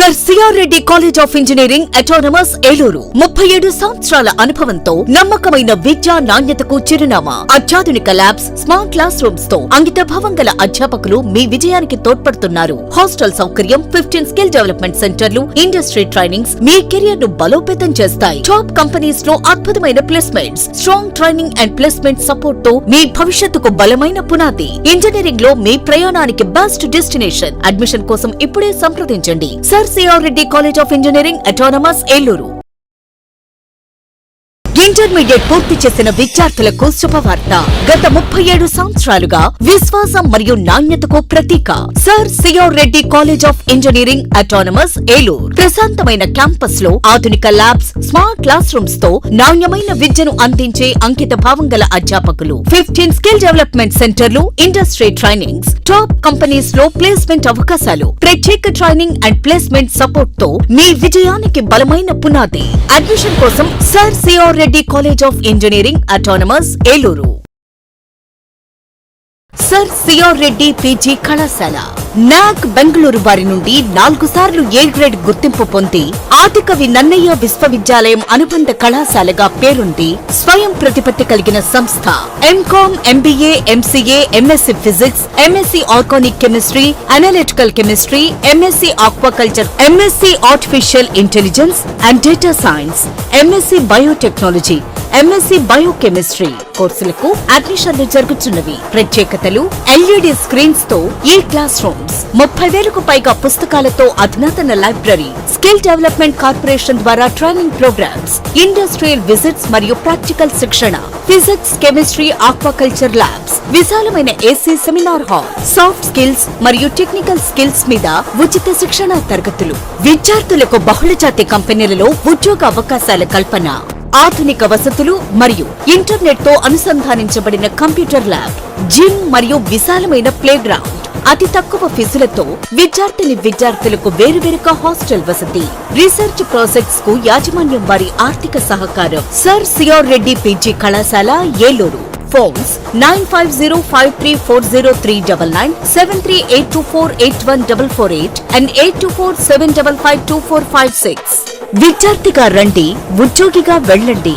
Sir CR Reddy college of engineering autonomous Eluru 37 సంవత్సరాల అనుభవంతో నమ్మకమైన విద్యా నాణ్యతకు చిరునామా. అత్యాధునిక ల్యాబ్స్, స్మార్ట్ క్లాస్ రూమ్స్ తో అంకితభావం గల అధ్యాపకులు మీ విజయానికి తోడ్పడుతున్నారు. హాస్టల్ సౌకర్యం, 15 స్కిల్ డెవలప్మెంట్ సెంటర్లు, ఇండస్ట్రీ ట్రైనింగ్స్ మీ కెరియర్ ను బలోపేతం చేస్తాయి. టాప్ కంపెనీస్ లో అద్భుతమైన placements, strong training and placement support తో మీ భవిష్యత్తుకు బలమైన పునాది. ఇంజనీరింగ్ లో మీ ప్రయాణానికి బెస్ట్ డెస్టినేషన్. అడ్మిషన్ కోసం ఇప్పుడే సంప్రదించండి. Sir CR Reddy college of engineering autonomous Eluru. Intermediate పూర్తి చేసిన విద్యార్థులకు శుభవార్త. గత 37 సంవత్సరాలుగా విశ్వాసం మరియు నాణ్యతకు ప్రతీక sir CR Reddy college of engineering autonomous Eluru. ప్రశాంతమైన క్యాంపస్ లో ఆధునిక ల్యాబ్స్, స్మార్ట్ క్లాస్ రూమ్స్ తో నాణ్యమైన విద్యను అందించే అంకిత భావం గల అధ్యాపకులు, 15 స్కిల్ డెవలప్మెంట్ సెంటర్లు, ఇండస్ట్రీ ట్రైనింగ్స్, టాప్ కంపెనీస్ లో ప్లేస్మెంట్ అవకాశాలు, ప్రత్యేక ట్రైనింగ్ అండ్ ప్లేస్మెంట్ సపోర్ట్ తో మీ విజయానికి బలమైన పునాది. అడ్మిషన్ కోసం sir CR Reddy college of engineering autonomous Eluru. Sir CR Reddy PG కళాశాల నాక్ బెంగళూరు వారి నుండి 4 సార్లు ఏ గ్రేడ్ గుర్తింపు పొంది ఆదికవి నన్నయ్య విశ్వవిద్యాలయం అనుబంధ కళాశాలగా పేరుంది. స్వయం ప్రతిపత్తి కలిగిన సంస్థ. MCom, MBA, MCA, MSc physics, MSc organic chemistry, analytical chemistry, MSc aquaculture, MSc artificial intelligence and data science, MSc biotechnology, MSc biochemistry కోర్సులకు అడ్మిషన్లు జరుగుతున్నవి. ప్రత్యేకతలు: ఎల్ఈడి స్క్రీన్స్ తో ఈ క్లాస్ రూమ్స్, 30,000కు పైగా పుస్తకాలతో అధునాతన లైబ్రరీ, స్కిల్ డెవలప్మెంట్ కార్పొరేషన్ ద్వారా ట్రైనింగ్ ప్రోగ్రామ్స్, ఇండస్ట్రియల్ విజిట్స్ మరియు ప్రాక్టికల్ శిక్షణ, ఫిజిక్స్, కెమిస్ట్రీ, ఆక్వాకల్చర్ ల్యాబ్స్, విశాలమైన AC seminar hall, soft skills మరియు టెక్నికల్ స్కిల్స్ మీద ఉచిత శిక్షణ తరగతులు, విద్యార్థులకు బహుళజాతి కంపెనీలలో ఉద్యోగ అవకాశాల కల్పన, ఆధునిక వసతులు మరియు ఇంటర్నెట్ తో అనుసంధానించబడిన కంప్యూటర్ ల్యాబ్, జిమ్ మరియు విశాలమైన ప్లే గ్రౌండ్, అతి తక్కువ ఫీజులతో విద్యార్థులకు వేరువేరుగా హాస్టల్ వసతి, రీసెర్చ్ ప్రాజెక్ట్స్ కు యాజమాన్యం వారి ఆర్థిక సహకారం. సర్ సిఆర్ రెడ్డి పీజీ కళాశాల ఏలూరు. Phones 9505340399, 7382481448 and 8247552456. విద్యార్థిగా రండి, ఉద్యోగిగా వెళ్ళండి.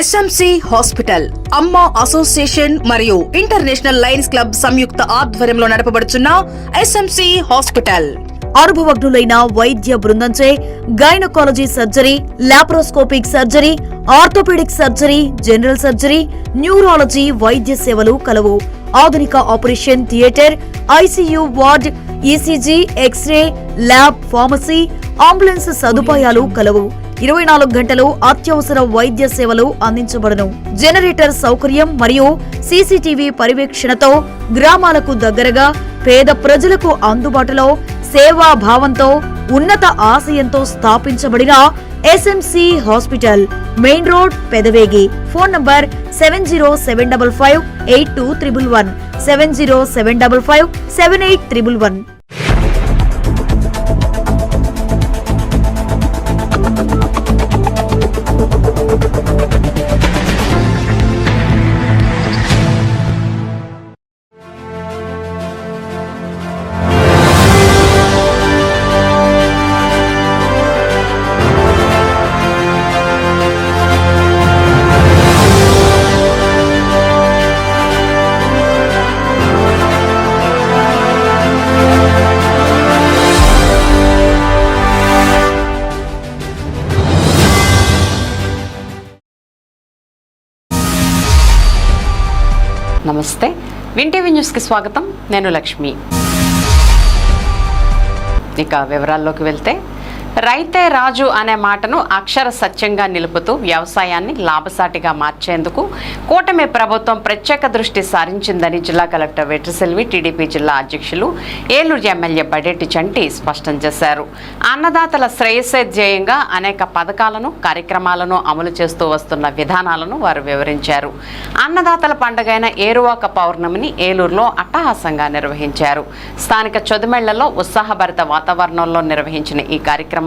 ఎస్ఎంసి హాస్పిటల్, అమ్మ అసోసియేషన్ మరియు ఇంటర్నేషనల్ లయన్స్ క్లబ్ సంయుక్త ఆధ్వర్యంలో నడపబడుచున్న ఎస్ఎంసి హాస్పిటల్ అనుభవజ్ఞులైన వైద్య బృందంచే gynaecology surgery, laparoscopic surgery, orthopaedic surgery, general surgery, neurology వైద్య సేవలు కలవు. ఆధునిక operation theatre, ICU ward, ECG, x ray, lab, pharmacy, ambulance సదుపాయాలు కలవు. 24 గంటలు అత్యవసర వైద్య సేవలు అందించబడును. జనరేటర్ సౌకర్యం మరియు సీసీటీవీ పర్యవేక్షణతో గ్రామాలకు దగ్గరగా పేద ప్రజలకు అందుబాటులో సేవా భావంతో ఉన్నత ఆశయంతో స్థాపించబడిన SMC hospital, main road, Pedavegi. Phone number 7075582311, 7075578311. నమస్తే, విన్ టీవీ న్యూస్కి స్వాగతం. నేను లక్ష్మి. ఇక వివరాల్లోకి వెళ్తే, రైతే రాజు అనే మాటను అక్షర సత్యంగా నిలుపుతూ వ్యవసాయాన్ని లాభసాటిగా మార్చేందుకు కూటమి ప్రభుత్వం ప్రత్యేక దృష్టి సారించిందని జిల్లా కలెక్టర్ వెట్రిసెల్వి టీడీపీ జిల్లా అధ్యక్షులు ఏలూరు ఎమ్మెల్యే బడేటి చంటి స్పష్టం చేశారు. అన్నదాతల శ్రేయస్సే ధ్యేయంగా అనేక పథకాలను, కార్యక్రమాలను అమలు చేస్తూ వస్తున్న విధానాలను వారు వివరించారు. అన్నదాతల పండుగైన ఏరువాక పౌర్ణమిని ఏలూరులో అట్టహాసంగా నిర్వహించారు. స్థానిక చొదుమెళ్లలో ఉత్సాహభరిత వాతావరణంలో నిర్వహించిన ఈ కార్యక్రమం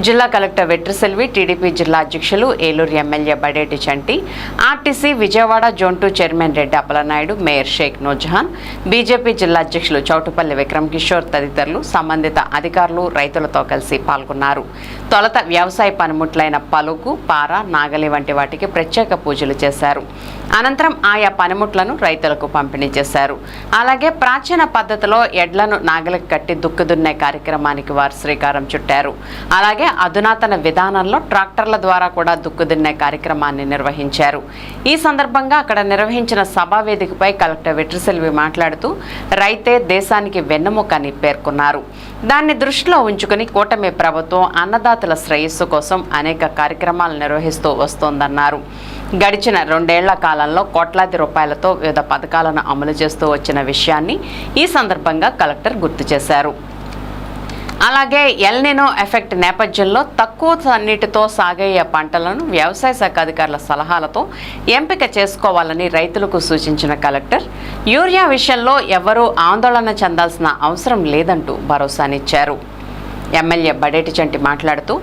జిల్లా కలెక్టర్ వెట్రిసెల్వి, టీడీపీ జిల్లా అధ్యక్షులు Eluru MLA Badeti Chanti, RTC Vijayawada zone 2 chairman Reddy Appalanaidu, mayor Sheikh Noorjahan, BJP జిల్లా అధ్యక్షులు చౌటుపల్లి విక్రమ్ కిషోర్ తదితరులు సంబంధిత అధికారులు, రైతులతో కలిసి పాల్గొన్నారు. తొలత వ్యవసాయ పనిముట్లైన పలుగు, పార, నాగలి వంటి వాటికి ప్రత్యేక పూజలు చేశారు. అనంతరం ఆయా పనిముట్లను రైతులకు పంపిణీ చేశారు. అలాగే ప్రాచీన పద్ధతిలో ఎడ్లను నాగలికి కట్టి దుక్కుదున్నే కార్యక్రమానికి వారు శ్రీకారం చుట్టారు. అలాగే అధునాతన విధానంలో ట్రాక్టర్ల ద్వారా కూడా దుక్కుదున్నే కార్యక్రమాన్ని నిర్వహించారు. ఈ సందర్భంగా అక్కడ నిర్వహించిన సభా వేదికపై కలెక్టర్ వెట్రిసెల్వి మాట్లాడుతూ రైతే దేశానికి వెన్నెముక అని పేర్కొన్నారు. దాన్ని దృష్టిలో ఉంచుకుని కూటమి ప్రభుత్వం అన్నదాతల శ్రేయస్సు కోసం అనేక కార్యక్రమాలు నిర్వహిస్తూ వస్తోందన్నారు. గడిచిన 2 ఏళ్ల కాలంలో కోట్లాది రూపాయలతో వివిధ పథకాలను అమలు చేస్తూ వచ్చిన విషయాన్ని ఈ సందర్భంగా కలెక్టర్ గుర్తు చేశారు. అలాగే ఎల్నినో ఎఫెక్ట్ నేపథ్యంలో తక్కువ నీటితో సాగయ్యే పంటలను వ్యవసాయ శాఖ అధికారుల సలహాలతో ఎంపిక చేసుకోవాలని రైతులకు సూచించిన కలెక్టర్, యూరియా విషయంలో ఎవరూ ఆందోళన చెందాల్సిన అవసరం లేదంటూ భరోసానిచ్చారు. ఎమ్మెల్యే బడేటి చంటి మాట్లాడుతూ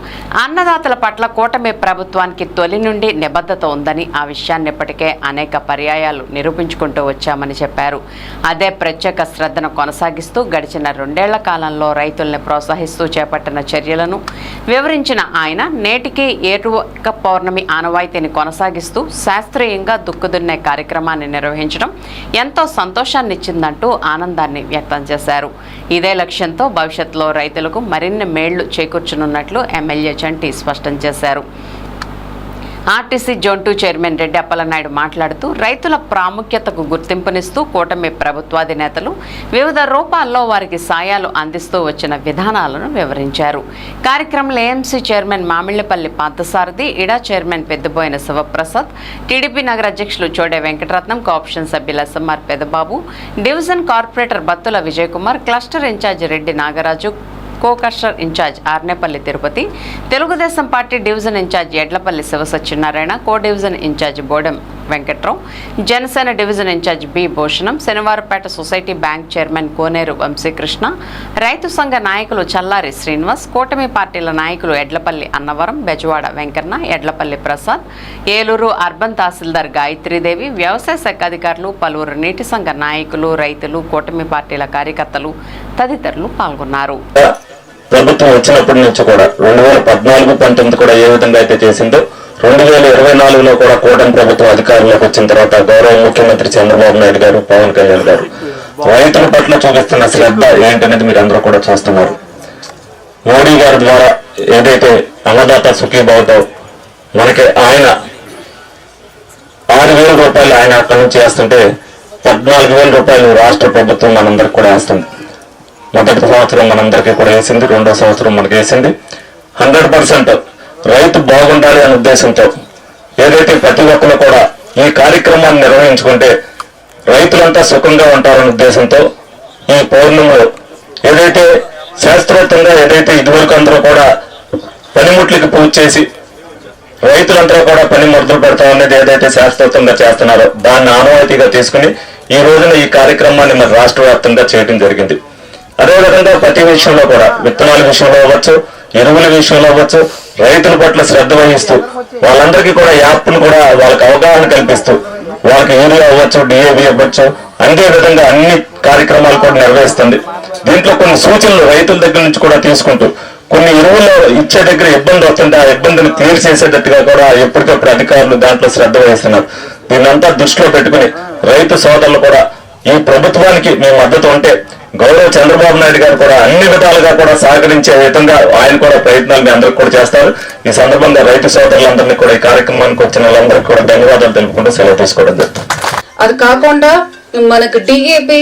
అన్నదాతల పట్ల కూటమి ప్రభుత్వానికి తొలి నుండి నిబద్ధత ఉందని, ఆ విషయాన్ని ఇప్పటికే అనేక పర్యాయాలు నిరూపించుకుంటూ వచ్చామని చెప్పారు. అదే ప్రత్యేక శ్రద్ధను కొనసాగిస్తూ గడిచిన 2 ఏళ్ల కాలంలో రైతుల్ని ప్రోత్సహిస్తూ చేపట్టిన చర్యలను వివరించిన ఆయన, నేటికి ఏరువాక పౌర్ణమి ఆనవాయితీని కొనసాగిస్తూ శాస్త్రీయంగా దుక్కుదున్నే కార్యక్రమాన్ని నిర్వహించడం ఎంతో సంతోషాన్నిచ్చిందంటూ ఆనందాన్ని వ్యక్తం చేశారు. ఇదే లక్ష్యంతో భవిష్యత్తులో రైతులకు మరిన్ని మేళ్లు చేకూర్చనున్నట్లు ఎమ్మెల్యే చంటి స్పష్టం చేశారు. RTC zone 2 chairman Reddy Appalanaidu మాట్లాడుతూ రైతుల ప్రాముఖ్యతకు గుర్తింపునిస్తూ కూటమి ప్రభుత్వాధినేతలు వివిధ రూపాల్లో వారికి సాయాలు అందిస్తూ వచ్చిన విధానాలను వివరించారు. కార్యక్రమంలో ఏఎంసీ చైర్మన్ మామిళ్లపల్లి పార్థసారథి, ఇడా చైర్మన్ పెద్దబోయిన శివప్రసాద్, టీడీపీ నగర అధ్యక్షులు చోడే వెంకటరత్నం, కోఆప్షన్ సభ్యుల SMR Pedababu, division corporator Battula Vijayakumar, cluster incharge Reddy Nagaraju, co cluster incharge Arnepalli Tirupati, Telugu Desam party division incharge Edlapalli Sivasatyanarayana, co division incharge Bodem Venkatrao, Janasena division incharge B Bhushanam, Sanivarapeta society bank chairman Koneru Vamsikrishna, రైతు సంఘ నాయకులు చల్లారి శ్రీనివాస్, కూటమి పార్టీల నాయకులు ఎడ్లపల్లి అన్నవరం, బెజవాడ వెంకన్న, ఎడ్లపల్లి ప్రసాద్, ఏలూరు అర్బన్ తహసీల్దార్ గాయత్రీదేవి, వ్యవసాయ శాఖ అధికారులు, పలువురు నీటి సంఘ నాయకులు, రైతులు, కూటమి పార్టీల కార్యకర్తలు తదితరులు పాల్గొన్నారు. ప్రభుత్వం వచ్చినప్పటి నుంచి కూడా 2014-19 కూడా ఏ విధంగా అయితే చేసిందో 2024లో కూడా కూటమి ప్రభుత్వం అధికారంలోకి వచ్చిన తర్వాత గౌరవ ముఖ్యమంత్రి చంద్రబాబు నాయుడు గారు, పవన్ కళ్యాణ్ గారు రైతుల పట్ల చూపిస్తున్న శ్రద్ధ ఏంటనేది మీరు అందరూ కూడా చూస్తున్నారు. మోడీ గారి ద్వారా ఏదైతే అన్నదాత సుఖీభావతో మనకి ఆయన 6,000 రూపాయలు ఆయన అక్కడి నుంచి వేస్తుంటే 14,000 రూపాయలు రాష్ట్ర ప్రభుత్వం మనందరికి కూడా వేస్తుంది. మొదటి సంవత్సరం మనందరికీ కూడా వేసింది, 2వ సంవత్సరం మనకి వేసింది. 100% రైతు బాగుండాలి అనే ఉద్దేశంతో ఏదైతే ప్రతి ఒక్కరు కూడా ఈ కార్యక్రమాన్ని నిర్వహించుకుంటే రైతులంతా సుఖంగా ఉంటారనే ఉద్దేశంతో ఈ పౌర్ణమిలో ఏదైతే శాస్త్రోక్తంగా ఏదైతే ఇదివరకు అందరూ కూడా పనిముట్లకి పూజ చేసి రైతులంతా కూడా పని మొదలు పెడతామనేది ఏదైతే శాస్త్రోక్తంగా చేస్తున్నారో దాన్ని ఆనవాయితీగా తీసుకుని ఈ రోజున ఈ కార్యక్రమాన్ని మన రాష్ట్ర వ్యాప్తంగా చేయడం జరిగింది. అదేవిధంగా ప్రతి విషయంలో కూడా విత్తనాల విషయంలో అవ్వచ్చు, ఎరువుల విషయంలో అవ్వచ్చు, రైతుల పట్ల శ్రద్ధ వహిస్తూ వాళ్ళందరికీ కూడా యాప్ను కూడా వాళ్ళకి అవగాహన కల్పిస్తూ వాళ్ళకి యూరియా అవ్వచ్చు, డిఏబి అవ్వచ్చు, అదే విధంగా అన్ని కార్యక్రమాలు కూడా నిర్వహిస్తుంది. దీంట్లో కొన్ని సూచనలు రైతుల దగ్గర నుంచి కూడా తీసుకుంటూ కొన్ని ఎరువులు ఇచ్చే దగ్గర ఇబ్బంది వస్తుంటే ఆ ఇబ్బందిని క్లియర్ చేసేటట్టుగా కూడా ఎప్పటికప్పుడు అధికారులు దాంట్లో శ్రద్ధ వహిస్తున్నారు. దీన్నంతా దృష్టిలో పెట్టుకుని రైతు సోదరులు కూడా ఈ ప్రభుత్వానికి మీ మద్దతు ఉంటే గౌరవ చంద్రబాబు నాయుడు గారు కూడా అన్ని విధాలుగా కూడా సహకరించే విధంగా ఆయన కూడా ప్రయత్నాలు మీ అందరికి కూడా చేస్తారు. ఈ సందర్భంగా రైతు సోదరులందరినీ కూడా ఈ కార్యక్రమానికి వచ్చిన వాళ్ళందరికీ కూడా ధన్యవాదాలు తెలుపుకుంటూ సెలవు తీసుకోవడం జరుగుతుంది. అది కాకుండా మనకు డిఏపి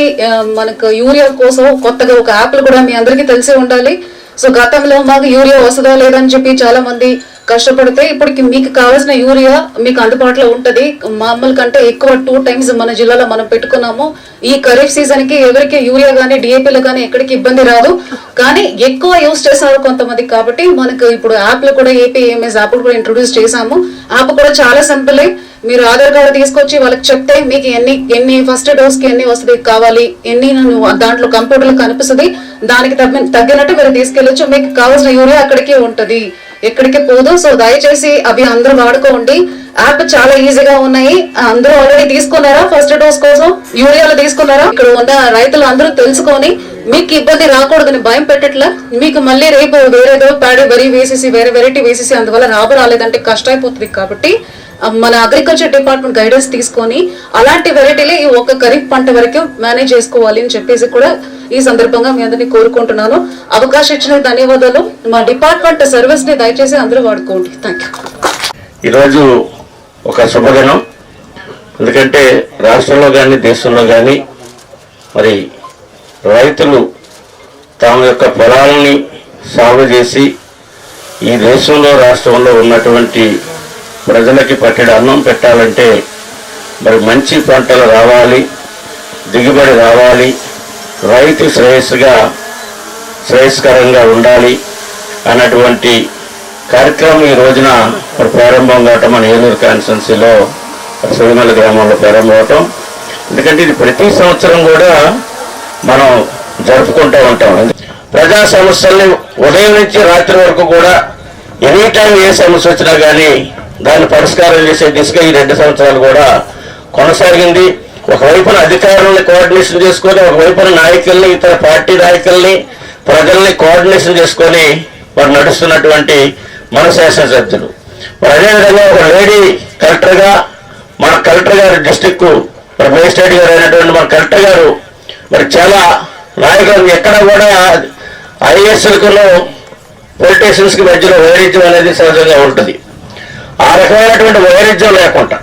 మనకు యూరియా కోసం కొత్తగా ఒక యాప్లు కూడా మీ అందరికీ తెలిసి ఉండాలి. సో గతంలో మాకు యూరియా వస్తుందా లేదని చెప్పి చాలా మంది కష్టపడితే ఇప్పటికి మీకు కావాల్సిన యూరియా మీకు అందుబాటులో ఉంటది. మామూలు కంటే ఎక్కువ 2 times మన జిల్లాలో మనం పెట్టుకున్నాము. ఈ ఖరీఫ్ సీజన్ కి ఎవరికి యూరియా గానీ డిఏపీలు కానీ ఎక్కడికి ఇబ్బంది రాదు. కానీ ఎక్కువ యూజ్ చేశారు కొంతమంది కాబట్టి మనకు ఇప్పుడు యాప్లు కూడా ఏపీఎంఎస్ యాప్ కూడా ఇంట్రొడ్యూస్ చేశాము. యాప్ కూడా చాలా సింపుల్. మీరు ఆధార్ కార్డు తీసుకొచ్చి వాళ్ళకి చెప్తే మీకు ఎన్ని ఫస్ట్ డోస్ కి ఎన్ని వస్తుంది కావాలి ఎన్ని దాంట్లో కంప్యూటర్ కనిపిస్తుంది. దానికి తగ్గినట్టు మీరు తీసుకెళ్ళొచ్చు. మీకు కావాల్సిన యూరియా అక్కడికి ఉంటది, ఎక్కడికి పోదు. సో దయచేసి అవి అందరూ వాడుకోండి. యాప్ చాలా ఈజీగా ఉన్నాయి. అందరూ ఆల్రెడీ తీసుకున్నారా? ఫస్ట్ డోస్ కోసం యూరియాలు తీసుకున్నారా? ఇక్కడ ఉన్న రైతులు అందరూ తెలుసుకొని మీకు ఇబ్బంది రాకూడదని భయం పెట్టట్లా. మీకు మళ్ళీ రేపు వేరేదో ప్యాడీ వరి వేసేసి వేరే వెరైటీ వేసేసి అందువల్ల రాలేదంటే కష్టం అయిపోతుంది. కాబట్టి మన అగ్రికల్చర్ డిపార్ట్మెంట్ గైడెన్స్ తీసుకొని అలాంటి వెరైటీలే ఈ ఒక ఖరీఫ్ పంట వరకు మేనేజ్ చేసుకోవాలి అని చెప్పేసి కూడా ఈ సందర్భంగా మీ అందరినీ కోరుకుంటున్నాను. అవకాశం ఇచ్చిన ధన్యవాదాలు. మా డిపార్ట్మెంట్ సర్వీస్ ని దయచేసి అందరూ వాడుకోండి. Thank you. ఈరోజు ఒక శుభదినం. ఎందుకంటే రాష్ట్రంలో కానీ దేశంలో కానీ మరి రైతులు తమ యొక్క పొలాలని సాగు చేసి ఈ దేశంలో రాష్ట్రంలో ఉన్నటువంటి ప్రజలకి పట్టెడు అన్నం పెట్టాలంటే మరి మంచి పంటలు రావాలి, దిగుబడి రావాలి, రైతు శ్రేయస్కరంగా ఉండాలి అన్నటువంటి కార్యక్రమం ఈ రోజున మరి ప్రారంభం కావటం మన ఏలూరు కాన్స్టిట్యున్సీలో సోమల గ్రామంలో ప్రారంభం అవటం. ఎందుకంటే ఇది ప్రతి సంవత్సరం కూడా మనం జరుపుకుంటూ ఉంటాం. ప్రజా సమస్యల్ని ఉదయం నుంచి రాత్రి వరకు కూడా ఎనీ టైం ఏ సమస్య వచ్చినా కానీ దాన్ని పరిష్కారం చేసే దిశగా ఈ 2 సంవత్సరాలు కూడా కొనసాగింది. ఒకవైపున అధికారులని కోఆర్డినేషన్ చేసుకొని, ఒకవైపున నాయకుల్ని, ఇతర పార్టీ నాయకుల్ని, ప్రజల్ని కోఆర్డినేషన్ చేసుకొని వారు నడుస్తున్నటువంటి మన శాసనసభ్యులు. మరి అదేవిధంగా ఒక లేడీ కలెక్టర్గా మన కలెక్టర్ గారు డిస్టిక్ మేజిస్ట్రేట్ గారు అయినటువంటి మన కలెక్టర్ గారు మరి చాలా నాయకులు ఎక్కడ కూడా ఐఏఎస్లకు పొలిటీషియన్స్ కి మధ్యలో వైరుధ్యం అనేది సహజంగా ఉంటుంది. ఆ రకమైనటువంటి వైరుధ్యం లేకుండా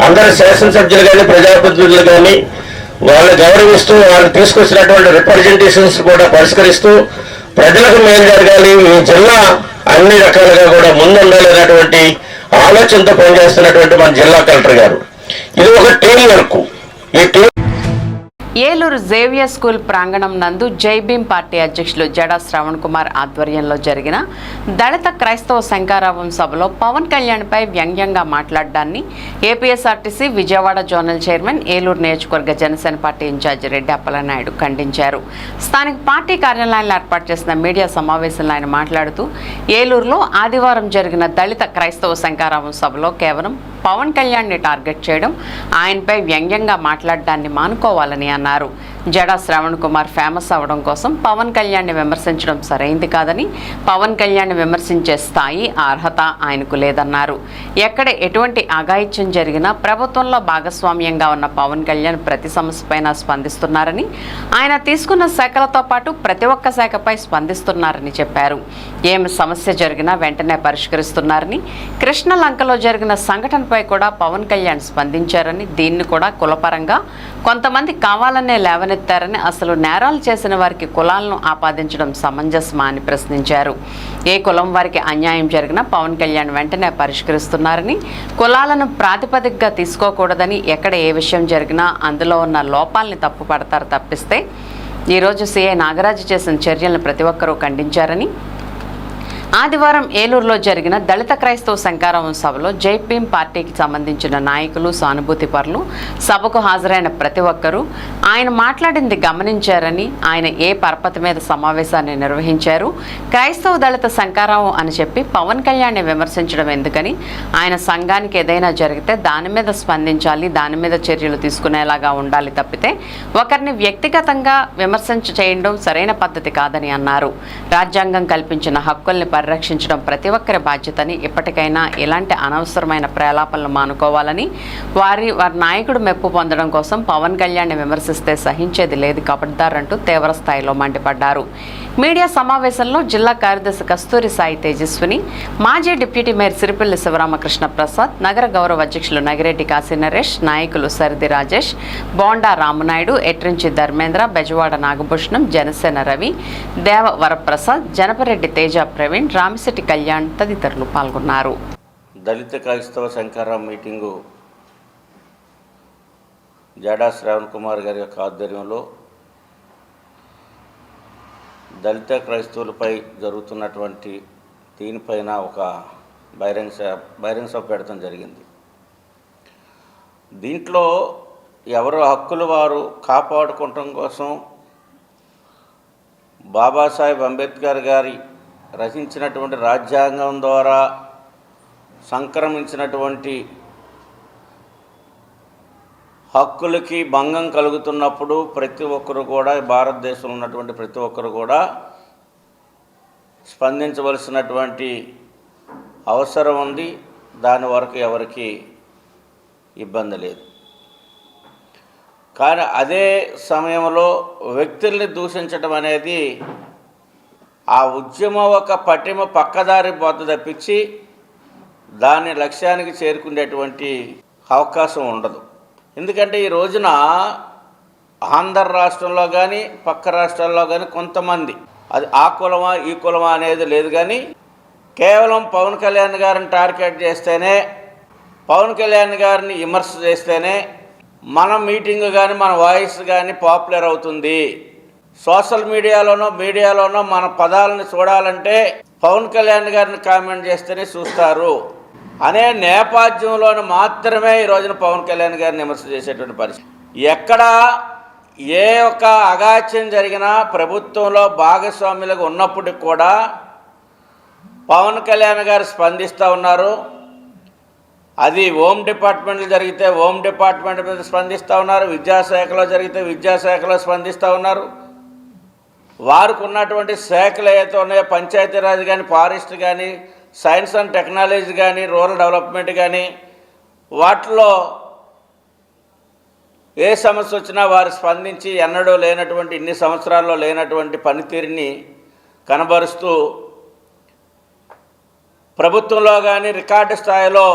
అందరు శాసనసభ్యులు కానీ ప్రజాప్రతినిధులు కానీ వాళ్ళు గౌరవిస్తూ వాళ్ళు తీసుకొచ్చినటువంటి రిప్రజెంటేషన్స్ కూడా పరిష్కరిస్తూ ప్రజలకు మేలు జరగాలి, ఈ జిల్లా అన్ని రకాలుగా కూడా ముందుండాలి అనేటువంటి ఆలోచనతో పనిచేస్తున్నటువంటి మన జిల్లా కలెక్టర్ గారు. ఇది ఒక టీం వర్క్. ఈ టీం ఏలూరు జేవియర్ స్కూల్ ప్రాంగణం నందు జై భీమ్ పార్టీ అధ్యక్షులు జడా శ్రవణ్ కుమార్ ఆధ్వర్యంలో జరిగిన దళిత క్రైస్తవ శంకారావం సభలో పవన్ కళ్యాణ్పై వ్యంగ్యంగా మాట్లాడడాన్ని ఏపీఎస్ఆర్టీసీ విజయవాడ జోనల్ చైర్మన్, ఏలూరు నియోజకవర్గ జనసేన పార్టీ ఇన్ఛార్జి రెడ్డి అప్పలనాయుడు ఖండించారు. స్థానిక పార్టీ కార్యాలయంలో ఏర్పాటు చేసిన మీడియా సమావేశంలో ఆయన మాట్లాడుతూ ఏలూరులో ఆదివారం జరిగిన దళిత క్రైస్తవ శంకారావం సభలో కేవలం పవన్ కళ్యాణ్ని టార్గెట్ చేయడం, ఆయనపై వ్యంగ్యంగా మాట్లాడడాన్ని మానుకోవాలని అన్నారు. జడా శ్రవణ్ కుమార్ ఫేమస్ అవడం కోసం పవన్ కళ్యాణ్ని విమర్శించడం సరైంది కాదని, పవన్ కళ్యాణ్ని విమర్శించే స్థాయి, అర్హత ఆయనకు లేదన్నారు. ఎక్కడ ఎటువంటి అఘాయిత్యం జరిగినా ప్రభుత్వంలో భాగస్వామ్యంగా ఉన్న పవన్ కళ్యాణ్ ప్రతి సమస్యపైన స్పందిస్తున్నారని, ఆయన తీసుకున్న శాఖలతో పాటు ప్రతి ఒక్క శాఖపై స్పందిస్తున్నారని చెప్పారు. ఏమి సమస్య జరిగినా వెంటనే పరిష్కరిస్తున్నారని, కృష్ణలంకలో జరిగిన సంఘటనపై కూడా పవన్ కళ్యాణ్ స్పందించారని, దీన్ని కూడా కులపరంగా కొంతమంది కావాలనే లేవనెత్తారని, అసలు నేరాలు చేసిన వారికి కులాలను ఆపాదించడం సమంజసమా అని ప్రశ్నించారు. ఏ కులం వారికి అన్యాయం జరిగినా పవన్ కళ్యాణ్ వెంటనే పరిష్కరిస్తున్నారని, కులాలను ప్రాతిపదికగా తీసుకోకూడదని, ఎక్కడ ఏ విషయం జరిగినా అందులో ఉన్న లోపాలని తప్పుపడతారు తప్పిస్తే ఈరోజు సీఐ నాగరాజు చేసిన చర్యలను ప్రతి ఒక్కరూ ఖండించారని, ఆదివారం ఏలూరులో జరిగిన దళిత క్రైస్తవ శంకారావం సభలో జై భీమ్ పార్టీకి సంబంధించిన నాయకులు, సానుభూతి పరులు, సభకు హాజరైన ప్రతి ఒక్కరూ ఆయన మాట్లాడింది గమనించారని, ఆయన ఏ పరపతి మీద సమావేశాన్ని నిర్వహించారు, క్రైస్తవ దళిత శంకారావం అని చెప్పి పవన్ కళ్యాణ్ని విమర్శించడం ఎందుకని, ఆయన సంఘానికి ఏదైనా జరిగితే దాని మీద స్పందించాలి, దాని మీద చర్యలు తీసుకునేలాగా ఉండాలి తప్పితే ఒకరిని వ్యక్తిగతంగా విమర్శించ చేయడం సరైన పద్ధతి కాదని అన్నారు. రాజ్యాంగం కల్పించిన హక్కుల్ని పరిరక్షించడం ప్రతి ఒక్కరి బాధ్యతని, ఇప్పటికైనా ఇలాంటి అనవసరమైన ప్రలాపనలు మానుకోవాలని, వారి నాయకుడు మెప్పు పొందడం కోసం పవన్ కళ్యాణ్ విమర్శిస్తే సహించేది లేదు కబడ్దారంటూ తీవ్ర స్థాయిలో మండిపడ్డారు. మీడియా సమావేశంలో జిల్లా కార్యదర్శి కస్తూరి సాయి తేజస్విని, మాజీ డిప్యూటీ మేయర్ సిరిపల్లి శివరామకృష్ణ ప్రసాద్, నగర గౌరవ అధ్యక్షులు నగిరెడ్డి కాశీ నరేష్, నాయకులు సరిది రాజేష్, బోండా రామనాయుడు, ఎట్రించి ధర్మేంద్ర, బెజవాడ నాగభూషణం, జనసేన రవి, దేవ వరప్రసాద్, జనపరెడ్డి తేజ ప్రవీణ్, రామిశెట్టి కళ్యాణ్ తదితరులు పాల్గొన్నారు. దళిత క్రైస్తవ శంకరరావు మీటింగు జాడా శ్రావణ్ కుమార్ గారి యొక్క ఆధ్వర్యంలో దళిత క్రైస్తవులపై జరుగుతున్నటువంటి దీనిపైన ఒక బహిరంగ సభ పెట్టడం జరిగింది. దీంట్లో ఎవరు హక్కులు వారు కాపాడుకోవటం కోసం బాబాసాహెబ్ అంబేద్కర్ గారి రచించినటువంటి రాజ్యాంగం ద్వారా సంక్రమించినటువంటి హక్కులకి భంగం కలుగుతున్నప్పుడు ప్రతి ఒక్కరు కూడా, భారతదేశంలో ఉన్నటువంటి ప్రతి ఒక్కరు కూడా స్పందించవలసినటువంటి అవసరం ఉంది. దాని వరకు ఎవరికి ఇబ్బంది లేదు. కానీ అదే సమయంలో వ్యక్తుల్ని దూషించడం అనేది ఆ ఉద్యమం ఒక పటిమ పక్కదారి పోత తప్పించి దాని లక్ష్యానికి చేరుకునేటువంటి అవకాశం ఉండదు. ఎందుకంటే ఈ రోజున ఆంధ్ర రాష్ట్రంలో కానీ పక్క రాష్ట్రాల్లో కానీ కొంతమంది, అది ఆ కులమా ఈ కులమా అనేది లేదు, కానీ కేవలం పవన్ కళ్యాణ్ గారిని టార్గెట్ చేస్తేనే, పవన్ కళ్యాణ్ గారిని విమర్శ చేస్తేనే మన మీటింగ్ కానీ మన వాయిస్ కానీ పాపులర్ అవుతుంది. సోషల్ మీడియాలోనో మన పదాలను చూడాలంటే పవన్ కళ్యాణ్ గారిని కామెంట్ చేస్తేనే చూస్తారు అనే నేపథ్యంలోనూ మాత్రమే ఈ రోజున పవన్ కళ్యాణ్ గారిని విమర్శ చేసేటువంటి పరిస్థితి. ఎక్కడ ఏ ఒక్క అగాత్యం జరిగినా ప్రభుత్వంలో భాగస్వాములుగా ఉన్నప్పటికి కూడా పవన్ కళ్యాణ్ గారు స్పందిస్తూ ఉన్నారు. అది హోమ్ డిపార్ట్మెంట్లో జరిగితే హోమ్ డిపార్ట్మెంట్ మీద స్పందిస్తూ ఉన్నారు, విద్యాశాఖలో జరిగితే విద్యాశాఖలో స్పందిస్తూ ఉన్నారు. వారికి ఉన్నటువంటి శాఖలు ఏవైతే ఉన్నాయో, పంచాయతీరాజ్ కానీ, ఫారెస్ట్ కానీ, సైన్స్ అండ్ టెక్నాలజీ కానీ, రూరల్ డెవలప్మెంట్ కానీ, వాటిలో ఏ సమస్య వచ్చినా వారు స్పందించి ఎన్నడూ లేనటువంటి, ఇన్ని సంవత్సరాల్లో లేనటువంటి పనితీరుని కనబరుస్తూ ప్రభుత్వంలో కానీ రికార్డు స్థాయిలో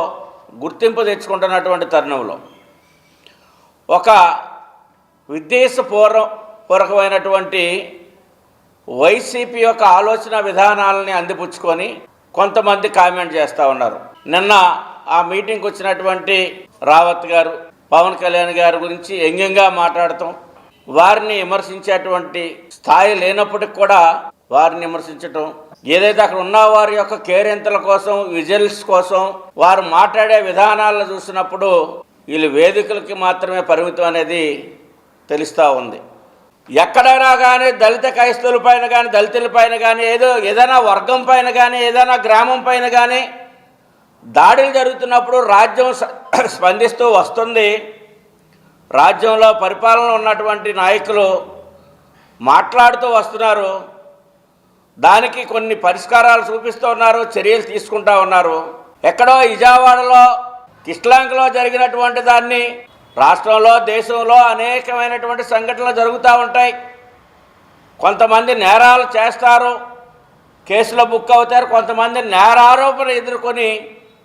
గుర్తింపు తెచ్చుకుంటున్నటువంటి తరుణంలో ఒక విద్వేషపూర్వకమైనటువంటి వైసీపీ యొక్క ఆలోచన విధానాలని అందిపుచ్చుకొని కొంతమంది కామెంట్ చేస్తూ ఉన్నారు. నిన్న ఆ మీటింగ్కి వచ్చినటువంటి రావత్ గారు పవన్ కళ్యాణ్ గారి గురించి వ్యంగ్యంగా మాట్లాడటం, వారిని విమర్శించేటువంటి స్థాయి లేనప్పటికి కూడా వారిని విమర్శించటం, ఏదైతే అక్కడ ఉన్న వారి యొక్క కేరింతల కోసం, విజిల్స్ కోసం వారు మాట్లాడే విధానాలను చూసినప్పుడు వీళ్ళు వేదికలకి మాత్రమే పరిమితం అనేది తెలుస్తూ ఉంది. ఎక్కడైనా కానీ దళిత క్రైస్తవుల పైన కానీ, దళితుల పైన కానీ, ఏదైనా వర్గం పైన కానీ, ఏదైనా గ్రామం పైన కానీ దాడులు జరుగుతున్నప్పుడు రాజ్యం స్పందిస్తూ వస్తుంది. రాజ్యంలో పరిపాలన ఉన్నటువంటి నాయకులు మాట్లాడుతూ వస్తున్నారు. దానికి కొన్ని పరిష్కారాలు చూపిస్తూ ఉన్నారు, చర్యలు తీసుకుంటూ ఉన్నారు. ఎక్కడో విజయవాడలో కిష్లాంకలో జరిగినటువంటి దాన్ని రాష్ట్రంలో, దేశంలో అనేకమైనటువంటి సంఘటనలు జరుగుతూ ఉంటాయి. కొంతమంది నేరాలు చేస్తారు, కేసులో బుక్ అవుతారు. కొంతమంది నేరారోపణ ఎదుర్కొని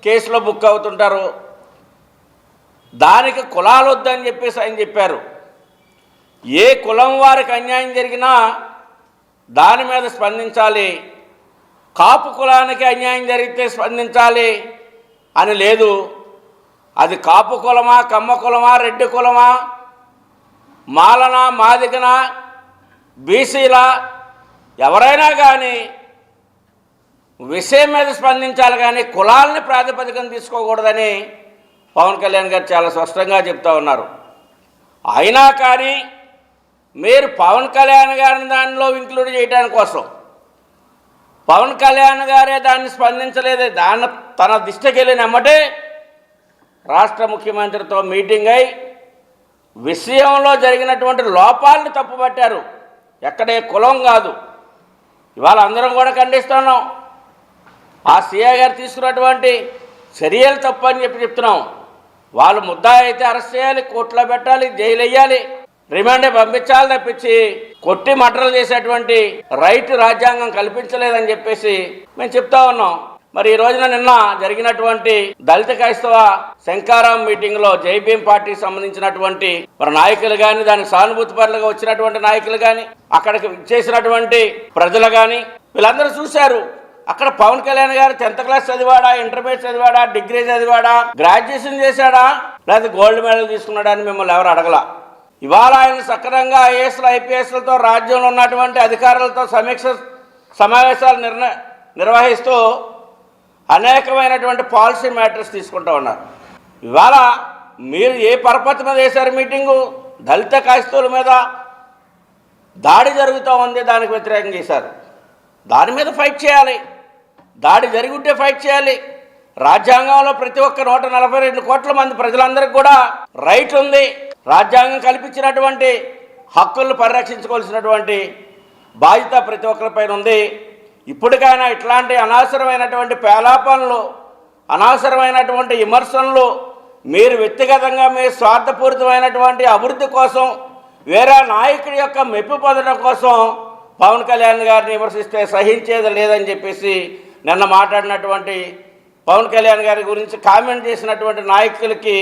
కేసులో బుక్ అవుతుంటారు. దానికి కులాలు వద్దని చెప్పేసి ఆయన చెప్పారు. ఏ కులం వారికి అన్యాయం జరిగినా దాని మీద స్పందించాలి, కాపు కులానికి అన్యాయం జరిగితే స్పందించాలి అని లేదు. అది కాపు కులమా, కమ్మ కులమా, రెడ్డి కులమా, మాలనా, మాదిగనా, బీసీలా, ఎవరైనా కానీ విషయం మీద స్పందించాలి, కానీ కులాలని ప్రాతిపదికన తీసుకోకూడదని పవన్ కళ్యాణ్ గారు చాలా స్పష్టంగా చెప్తా ఉన్నారు. అయినా కానీ మీరు పవన్ కళ్యాణ్ గారిని దానిలో ఇంక్లూడ్ చేయడానికి కోసం, పవన్ కళ్యాణ్ గారే దాన్ని స్పందించలేదు. దాన్ని తన దృష్టికి వెళ్ళినమ్మటే రాష్ట్ర ముఖ్యమంత్రితో మీటింగ్ అయి విషయంలో జరిగినటువంటి లోపాలను తప్పుపట్టారు. ఎక్కడే కులం కాదు. ఇవాళ అందరం కూడా ఖండిస్తున్నాం. ఆ సిఐ గారు తీసుకున్నటువంటి చర్యలు తప్పు అని చెప్తున్నాం. వాళ్ళు ముద్దాయి అయితే అరెస్ట్ చేయాలి, కోర్టులో పెట్టాలి, జైలు వేయాలి, రిమాండ్ పంపించాలి తప్పించి కొట్టి మర్డర్లు చేసేటువంటి రైట్ రాజ్యాంగం కల్పించలేదని చెప్పేసి మేము చెప్తా ఉన్నాం. మరి ఈ రోజున నిన్న జరిగినటువంటి దళిత క్రైస్తవ శంకారాం మీటింగ్ లో జై భీమ్ పార్టీకి సంబంధించినటువంటి మరి నాయకులు కానీ, దానికి సానుభూతి పరులుగా వచ్చినటువంటి నాయకులు కానీ, అక్కడికి చేసినటువంటి ప్రజలు కానీ వీళ్ళందరూ చూశారు. అక్కడ పవన్ కళ్యాణ్ గారు 10th క్లాస్ చదివాడా, ఇంటర్మీడియట్ చదివాడా, డిగ్రీ చదివాడా, గ్రాడ్యుయేషన్ చేశాడా, లేదా గోల్డ్ మెడల్ తీసుకున్నాడా అని మిమ్మల్ని ఎవరు అడగలా. ఇవాళ ఆయన సక్రమంగా ఐఏఎస్లు ఐపీఎస్లతో రాజ్యంలో ఉన్నటువంటి అధికారులతో సమీక్ష సమావేశాలు నిర్వహిస్తూ అనేకమైనటువంటి పాలసీ మ్యాటర్స్ తీసుకుంటూ ఉన్నారు. ఇవాళ మీరు ఏ పరపతి మీద వేశారు మీటింగు? దళిత క్రైస్తవుల మీద దాడి జరుగుతూ ఉంది, దానికి వ్యతిరేకం చేశారు. దాని మీద ఫైట్ చేయాలి, దాడి జరిగి ఉంటే ఫైట్ చేయాలి. రాజ్యాంగంలో ప్రతి ఒక్క 142 కోట్ల మంది ప్రజలందరికీ కూడా రైట్ ఉంది. రాజ్యాంగం కల్పించినటువంటి హక్కులను పరిరక్షించుకోవాల్సినటువంటి బాధ్యత ప్రతి ఒక్కరిపైన ఉంది. ఇప్పటికైనా ఇట్లాంటి అనవసరమైనటువంటి పేలాపనలు, అనవసరమైనటువంటి విమర్శనలు, మీరు వ్యక్తిగతంగా మీ స్వార్థపూరితమైనటువంటి అభివృద్ధి కోసం, వేరే నాయకుడి యొక్క మెప్పు పొందడం కోసం పవన్ కళ్యాణ్ గారిని విమర్శిస్తే సహించేది లేదని చెప్పేసి నిన్న మాట్లాడినటువంటి పవన్ కళ్యాణ్ గారి గురించి కామెంట్ చేసినటువంటి నాయకులకి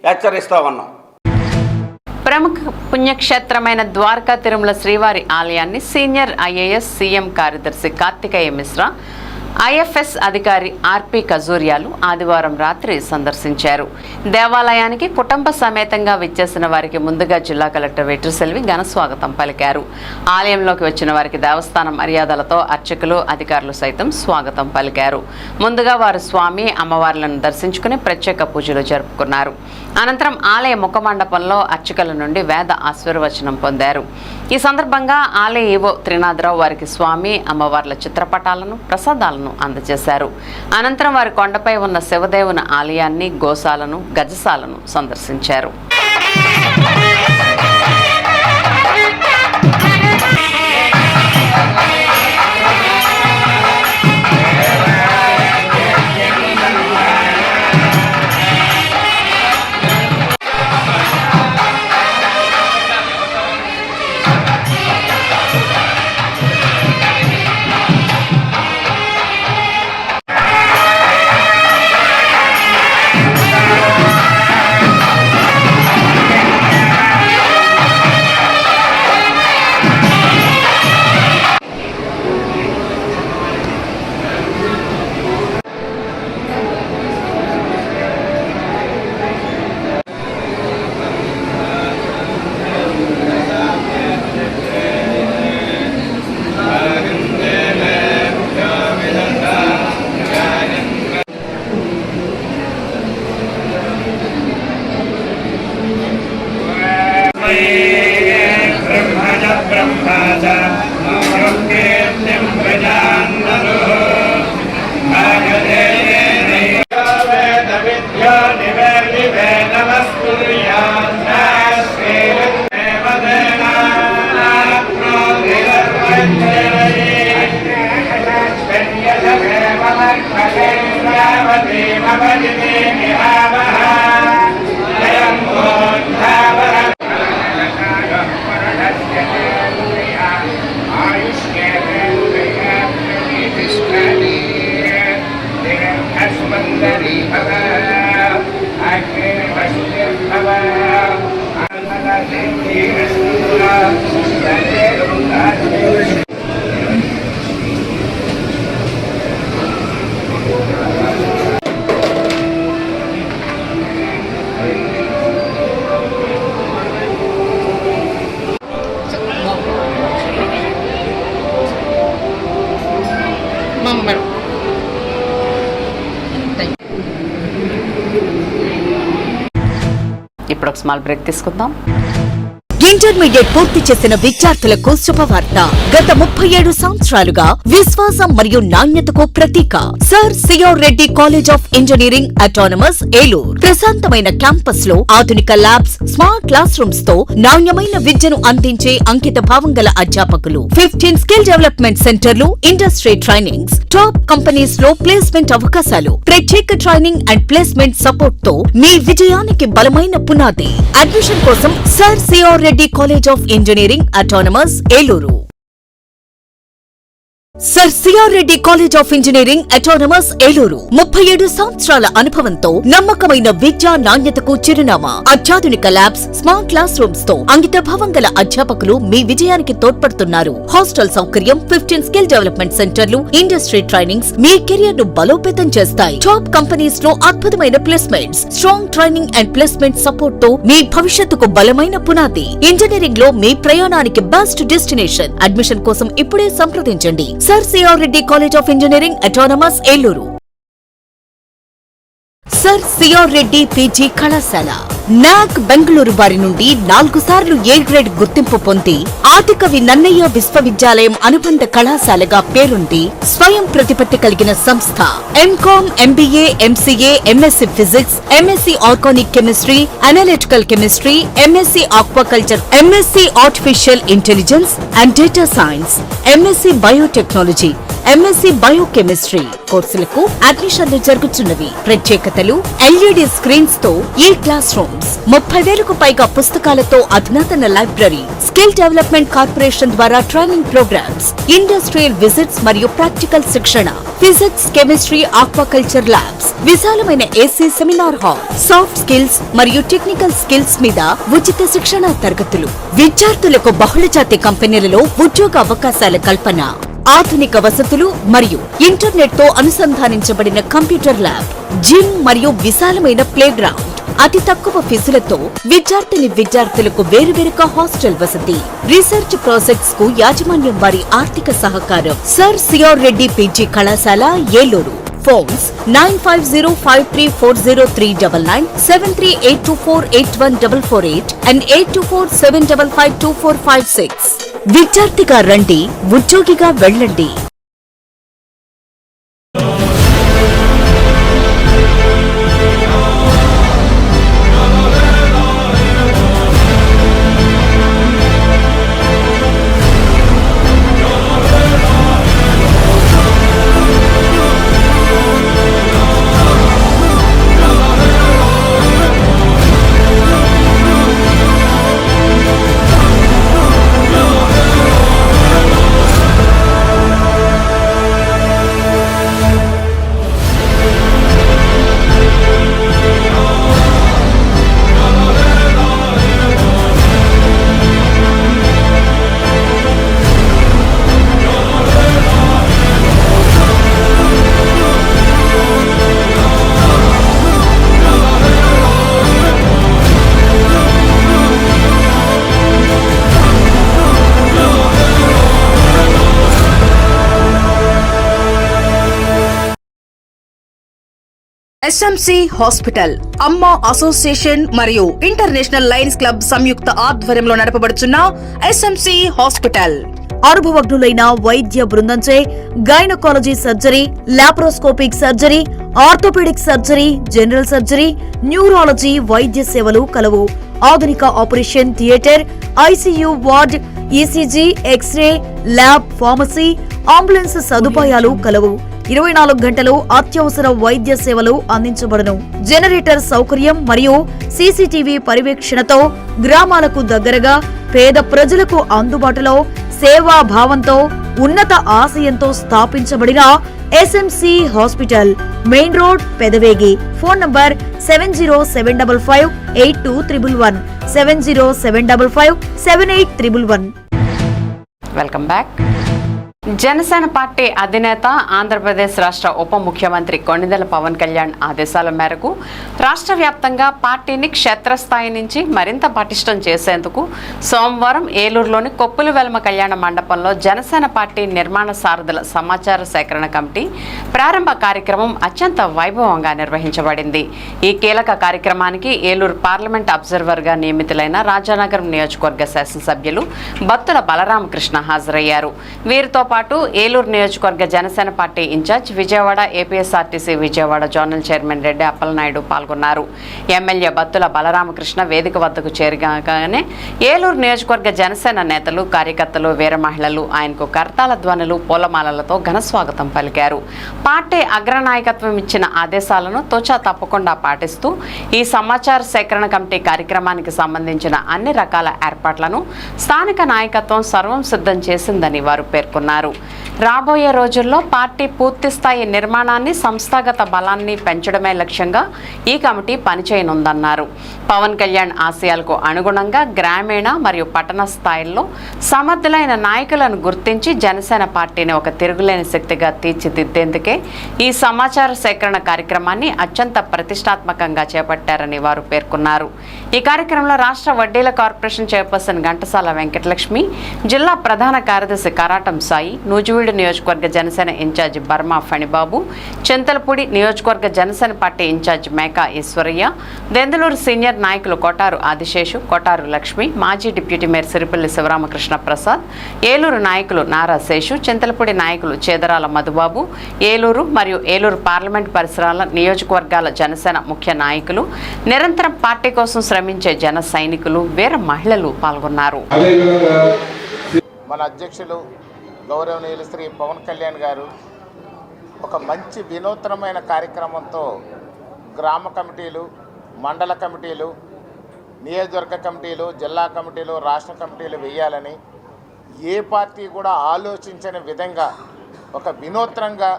హెచ్చరిస్తా ఉన్నాం. ప్రముఖ పుణ్యక్షేత్రమైన ద్వారకా తిరుమల శ్రీవారి ఆలయాన్ని సీనియర్ ఐఏఎస్ సీఎం కార్యదర్శి కార్తికేయ మిశ్రా, ఐఎఫ్ఎస్ అధికారి ఆర్పి ఖజూరియాలు ఆదివారం రాత్రి సందర్శించారు. దేవాలయానికి కుటుంబ సమేతంగా విచ్చేసిన వారికి ముందుగా జిల్లా కలెక్టర్ వెట్రిసెల్వి ఘన స్వాగతం పలికారు. ఆలయంలోకి వచ్చిన వారికి దేవస్థానం మర్యాదలతో అర్చకులు, అధికారులు సైతం స్వాగతం పలికారు. ముందుగా వారు స్వామి, అమ్మవార్లను దర్శించుకుని ప్రత్యేక పూజలు జరుపుకున్నారు. అనంతరం ఆలయ ముఖమండపంలో అర్చకుల నుండి వేద ఆశీర్వచనం పొందారు. ఈ సందర్భంగా ఆలయ ఈవో త్రినాథరావు వారికి స్వామి, అమ్మవార్ల చిత్రపటాలను, ప్రసాదాలను అందజేశారు. అనంతరం వారి కొండపై ఉన్న శివదేవుని ఆలయాన్ని, గోశాలను, గజశాలను సందర్శించారు. ఇప్పుడు ఒక స్మాల్ బ్రేక్ తీసుకుందాం. ఇంటర్మీడియట్ పూర్తి చేసిన విద్యార్థులకు శుభవార్త. గత 37 సంవత్సరాలుగా విశ్వాసం మరియు నాణ్యతకు ప్రతీక sir CR Reddy college of engineering autonomous Eluru. ప్రశాంతమైన క్యాంపస్ లో ఆధునిక ల్యాబ్స్, స్మార్ట్ క్లాస్ రూమ్స్ తో నాణ్యమైన విద్యను అందించే అంకిత భావం గల అధ్యాపకులు, 15 స్కిల్ డెవలప్మెంట్ సెంటర్లు, ఇండస్ట్రీ ట్రైనింగ్స్, టాప్ కంపెనీస్ లో ప్లేస్మెంట్ అవకాశాలు, ప్రత్యేక ట్రైనింగ్ అండ్ ప్లేస్మెంట్ సపోర్ట్ తో మీ విజయానికి బలమైన పునాది. అడ్మిషన్ కోసం sir CR Reddy college of engineering autonomous Eluru. Sir CR Reddy college of engineering autonomous Eluru 37 సంవత్సరాల అనుభవంతో నమ్మకమైన విద్యా నాణ్యతకు చిరునామా. అత్యాధునిక ల్యాబ్స్, స్మార్ట్ క్లాస్ రూమ్స్ తో అంకిత భావం గల అధ్యాపకులు మీ విజయానికి తోడ్పడుతున్నారు. హాస్టల్ సౌకర్యం, 15 స్కిల్ డెవలప్మెంట్ సెంటర్లు, ఇండస్ట్రీ ట్రైనింగ్స్ మీ కెరియర్ ను బలోపేతం చేస్తాయి. టాప్ కంపెనీస్ లో అద్భుతమైన placements, strong training and placement support తో మీ భవిష్యత్తుకు బలమైన పునాది. ఇంజనీరింగ్ లో మీ ప్రయాణానికి బెస్ట్ డెస్టినేషన్. అడ్మిషన్ కోసం ఇప్పుడే సంప్రదించండి. Sir CR Reddy college of engineering autonomous Eluru. Sir CR Reddy PG కళాశాల నాక్ బెంగళూరు వారి నుండి 4 సార్లు ఏ గ్రేడ్ గుర్తింపు పొంది ఆదికవి నన్నయ్య విశ్వవిద్యాలయం అనుబంధ కళాశాలగా పేరుంది. స్వయం ప్రతిపత్తి కలిగిన సంస్థ. MCom, MBA, MCA, MSc physics, MSc organic chemistry, analytical chemistry, MSc aquaculture, MSc artificial intelligence and data science, MSc biotechnology, MSc biochemistry కోర్సులకు అడ్మిషన్లు జరుగుతున్నవి. ప్రత్యేకతలు: ఎల్ఈడి స్క్రీన్స్ తో ఈ క్లాస్ రూమ్స్, 30,000కు పైగా పుస్తకాలతో అధునాతన లైబ్రరీ, స్కిల్ డెవలప్మెంట్ కార్పొరేషన్ ద్వారా ట్రైనింగ్ ప్రోగ్రామ్స్, ఇండస్ట్రియల్ విజిట్స్ మరియు ప్రాక్టికల్ శిక్షణ, ఫిజిక్స్, కెమిస్ట్రీ, ఆక్వాకల్చర్ ల్యాబ్స్, విశాలమైన AC seminar hall, soft skills మరియు టెక్నికల్ స్కిల్స్ మీద ఉచిత శిక్షణ తరగతులు, విద్యార్థులకు బహుళజాతి కంపెనీలలో ఉద్యోగ అవకాశాల కల్పన, ఆధునిక వసతులు మరియు ఇంటర్నెట్ తో అనుసంధానించబడిన కంప్యూటర్ ల్యాబ్, జిమ్ మరియు విశాలమైన ప్లే గ్రౌండ్. అతి తక్కువ ఫీజులతో విద్యార్థులకు వేరువేరుగా హాస్టల్ వసతి. రీసెర్చ్ ప్రాజెక్ట్స్ కు యాజమాన్యం వారి ఆర్థిక సహకారం. సర్ సిఆర్ రెడ్డి పీజీ కళాశాల ఏలూరు. Phones 9505340399, 7382481448 and 8247552456. విద్యార్థిగా రండి, ఉద్యోగిగా వెళ్ళండి. ఎస్ఎంసి హాస్పిటల్, అమ్మ అసోసియేషన్ మరియు ఇంటర్నేషనల్ లయన్స్ క్లబ్ సంయుక్త ఆధ్వర్యంలో నడపబడుచున్న ఎస్ఎంసి హాస్పిటల్ అనుభవజ్ఞులైన వైద్య బృందంచే gynaecology surgery, laparoscopic surgery, orthopaedic surgery, general surgery, neurology వైద్య సేవలు కలవు. ఆధునిక operation theatre, ICU ward, ECG, x ray, lab, pharmacy, ambulance సదుపాయాలు కలవు. 24 గంటలు అత్యవసర వైద్య సేవలు అందించబడును. జనరేటర్ సౌకర్యం మరియు సీసీటీవీ పర్యవేక్షణతో గ్రామాలకు దగ్గరగా పేద ప్రజలకు అందుబాటులో సేవా భావంతో ఉన్నత ఆశయంతో స్థాపించబడిన SMC hospital, main road, Pedavegi. Phone number 7075582111, 70755811. Welcome back. Janasena party అధినేత ఆంధ్రప్రదేశ్ రాష్ట్ర ఉప ముఖ్యమంత్రి కొణిదెల పవన్ కళ్యాణ్ ఆదేశాల మేరకు రాష్ట్ర వ్యాప్తంగా పార్టీని క్షేత్రస్థాయి నుంచి మరింత పటిష్టం చేసేందుకు సోమవారం ఏలూరులోని కొప్పుల వెల్మ కళ్యాణ మండపంలో జనసేన పార్టీ నిర్మాణ సారథుల సమాచార సేకరణ కమిటీ ప్రారంభ కార్యక్రమం అత్యంత వైభవంగా నిర్వహించబడింది. ఈ కీలక కార్యక్రమానికి ఏలూరు పార్లమెంట్ అబ్జర్వర్గా నియమితులైన రాజానగరం నియోజకవర్గ శాసనసభ్యులు బత్తుల బలరామకృష్ణ హాజరయ్యారు. వీరితో పాటు ఏలూరు నియోజకవర్గ Janasena party incharge Vijayawada APSRTC Vijayawada zonal chairman Reddy Appalanaidu పాల్గొన్నారు. ఎమ్మెల్యే బత్తుల బలరామకృష్ణ వేదిక వద్దకు చేరగానే ఏలూరు నియోజకవర్గ జనసేన నేతలు, కార్యకర్తలు, వీర మహిళలు ఆయనకు కర్తాల ధ్వనులు, పూలమాలలతో ఘనస్వాగతం పలికారు. పార్టీ అగ్రనాయకత్వం ఇచ్చిన ఆదేశాలను తోచా తప్పకుండా పాటిస్తూ ఈ సమాచార సేకరణ కమిటీ కార్యక్రమానికి సంబంధించిన అన్ని రకాల ఏర్పాట్లను స్థానిక నాయకత్వం సర్వం సిద్ధం చేసిందని వారు పేర్కొన్నారు. రాబోయే రోజుల్లో పార్టీ పూర్తిస్థాయి నిర్మాణాన్ని, సంస్థాగత బలాన్ని పెంచడమే లక్ష్యంగా ఈ కమిటీ పనిచేయనుందన్నారు. పవన్ కళ్యాణ్ ఆశయాలకు అనుగుణంగా గ్రామీణ మరియు పట్టణ స్థాయిల్లో సమర్థులైన నాయకులను గుర్తించి జనసేన పార్టీని ఒక తిరుగులేని శక్తిగా తీర్చిదిద్దేందుకే ఈ సమాచార సేకరణ కార్యక్రమాన్ని అత్యంత ప్రతిష్టాత్మకంగా చేపట్టారని వారు పేర్కొన్నారు. ఈ కార్యక్రమంలో రాష్ట్ర వడ్డీల కార్పొరేషన్ చైర్పర్సన్ ఘంటసాల వెంకటలక్ష్మి, జిల్లా ప్రధాన కార్యదర్శి కారాటం సాయి, నూజివీడు నియోజకవర్గ జనసేన ఇన్ఛార్జి బర్మా ఫణిబాబు, చింతలపూడి నియోజకవర్గ Janasena party incharge Meka Eswaraiah, Denduluru senior నాయకులు కోటారు ఆదిశేషు, కోటారు లక్ష్మి, మాజీ డిప్యూటీ మేయర్ సిరిపల్లి శివరామకృష్ణ ప్రసాద్, ఏలూరు నాయకులు నారా శేషు, చింతలపూడి నాయకులు చేదరాల మధుబాబు, ఏలూరు మరియు ఏలూరు పార్లమెంట్ పరిసరాల నియోజకవర్గాల జనసేన ముఖ్య నాయకులు, నిరంతరం పార్టీ కోసం శ్రమించే జన సైనికులు, వీర మహిళలు పాల్గొన్నారు. మన అధ్యక్షులు గౌరవనీయులు శ్రీ పవన్ కళ్యాణ్ గారు ఒక మంచి వినూత్నమైన కార్యక్రమంతో గ్రామ కమిటీలు, మండల కమిటీలు, నియోజకవర్గ కమిటీలు, జిల్లా కమిటీలు, రాష్ట్ర కమిటీలు వేయాలని ఏ పార్టీ కూడా ఆలోచించని విధంగా ఒక వినూత్నంగా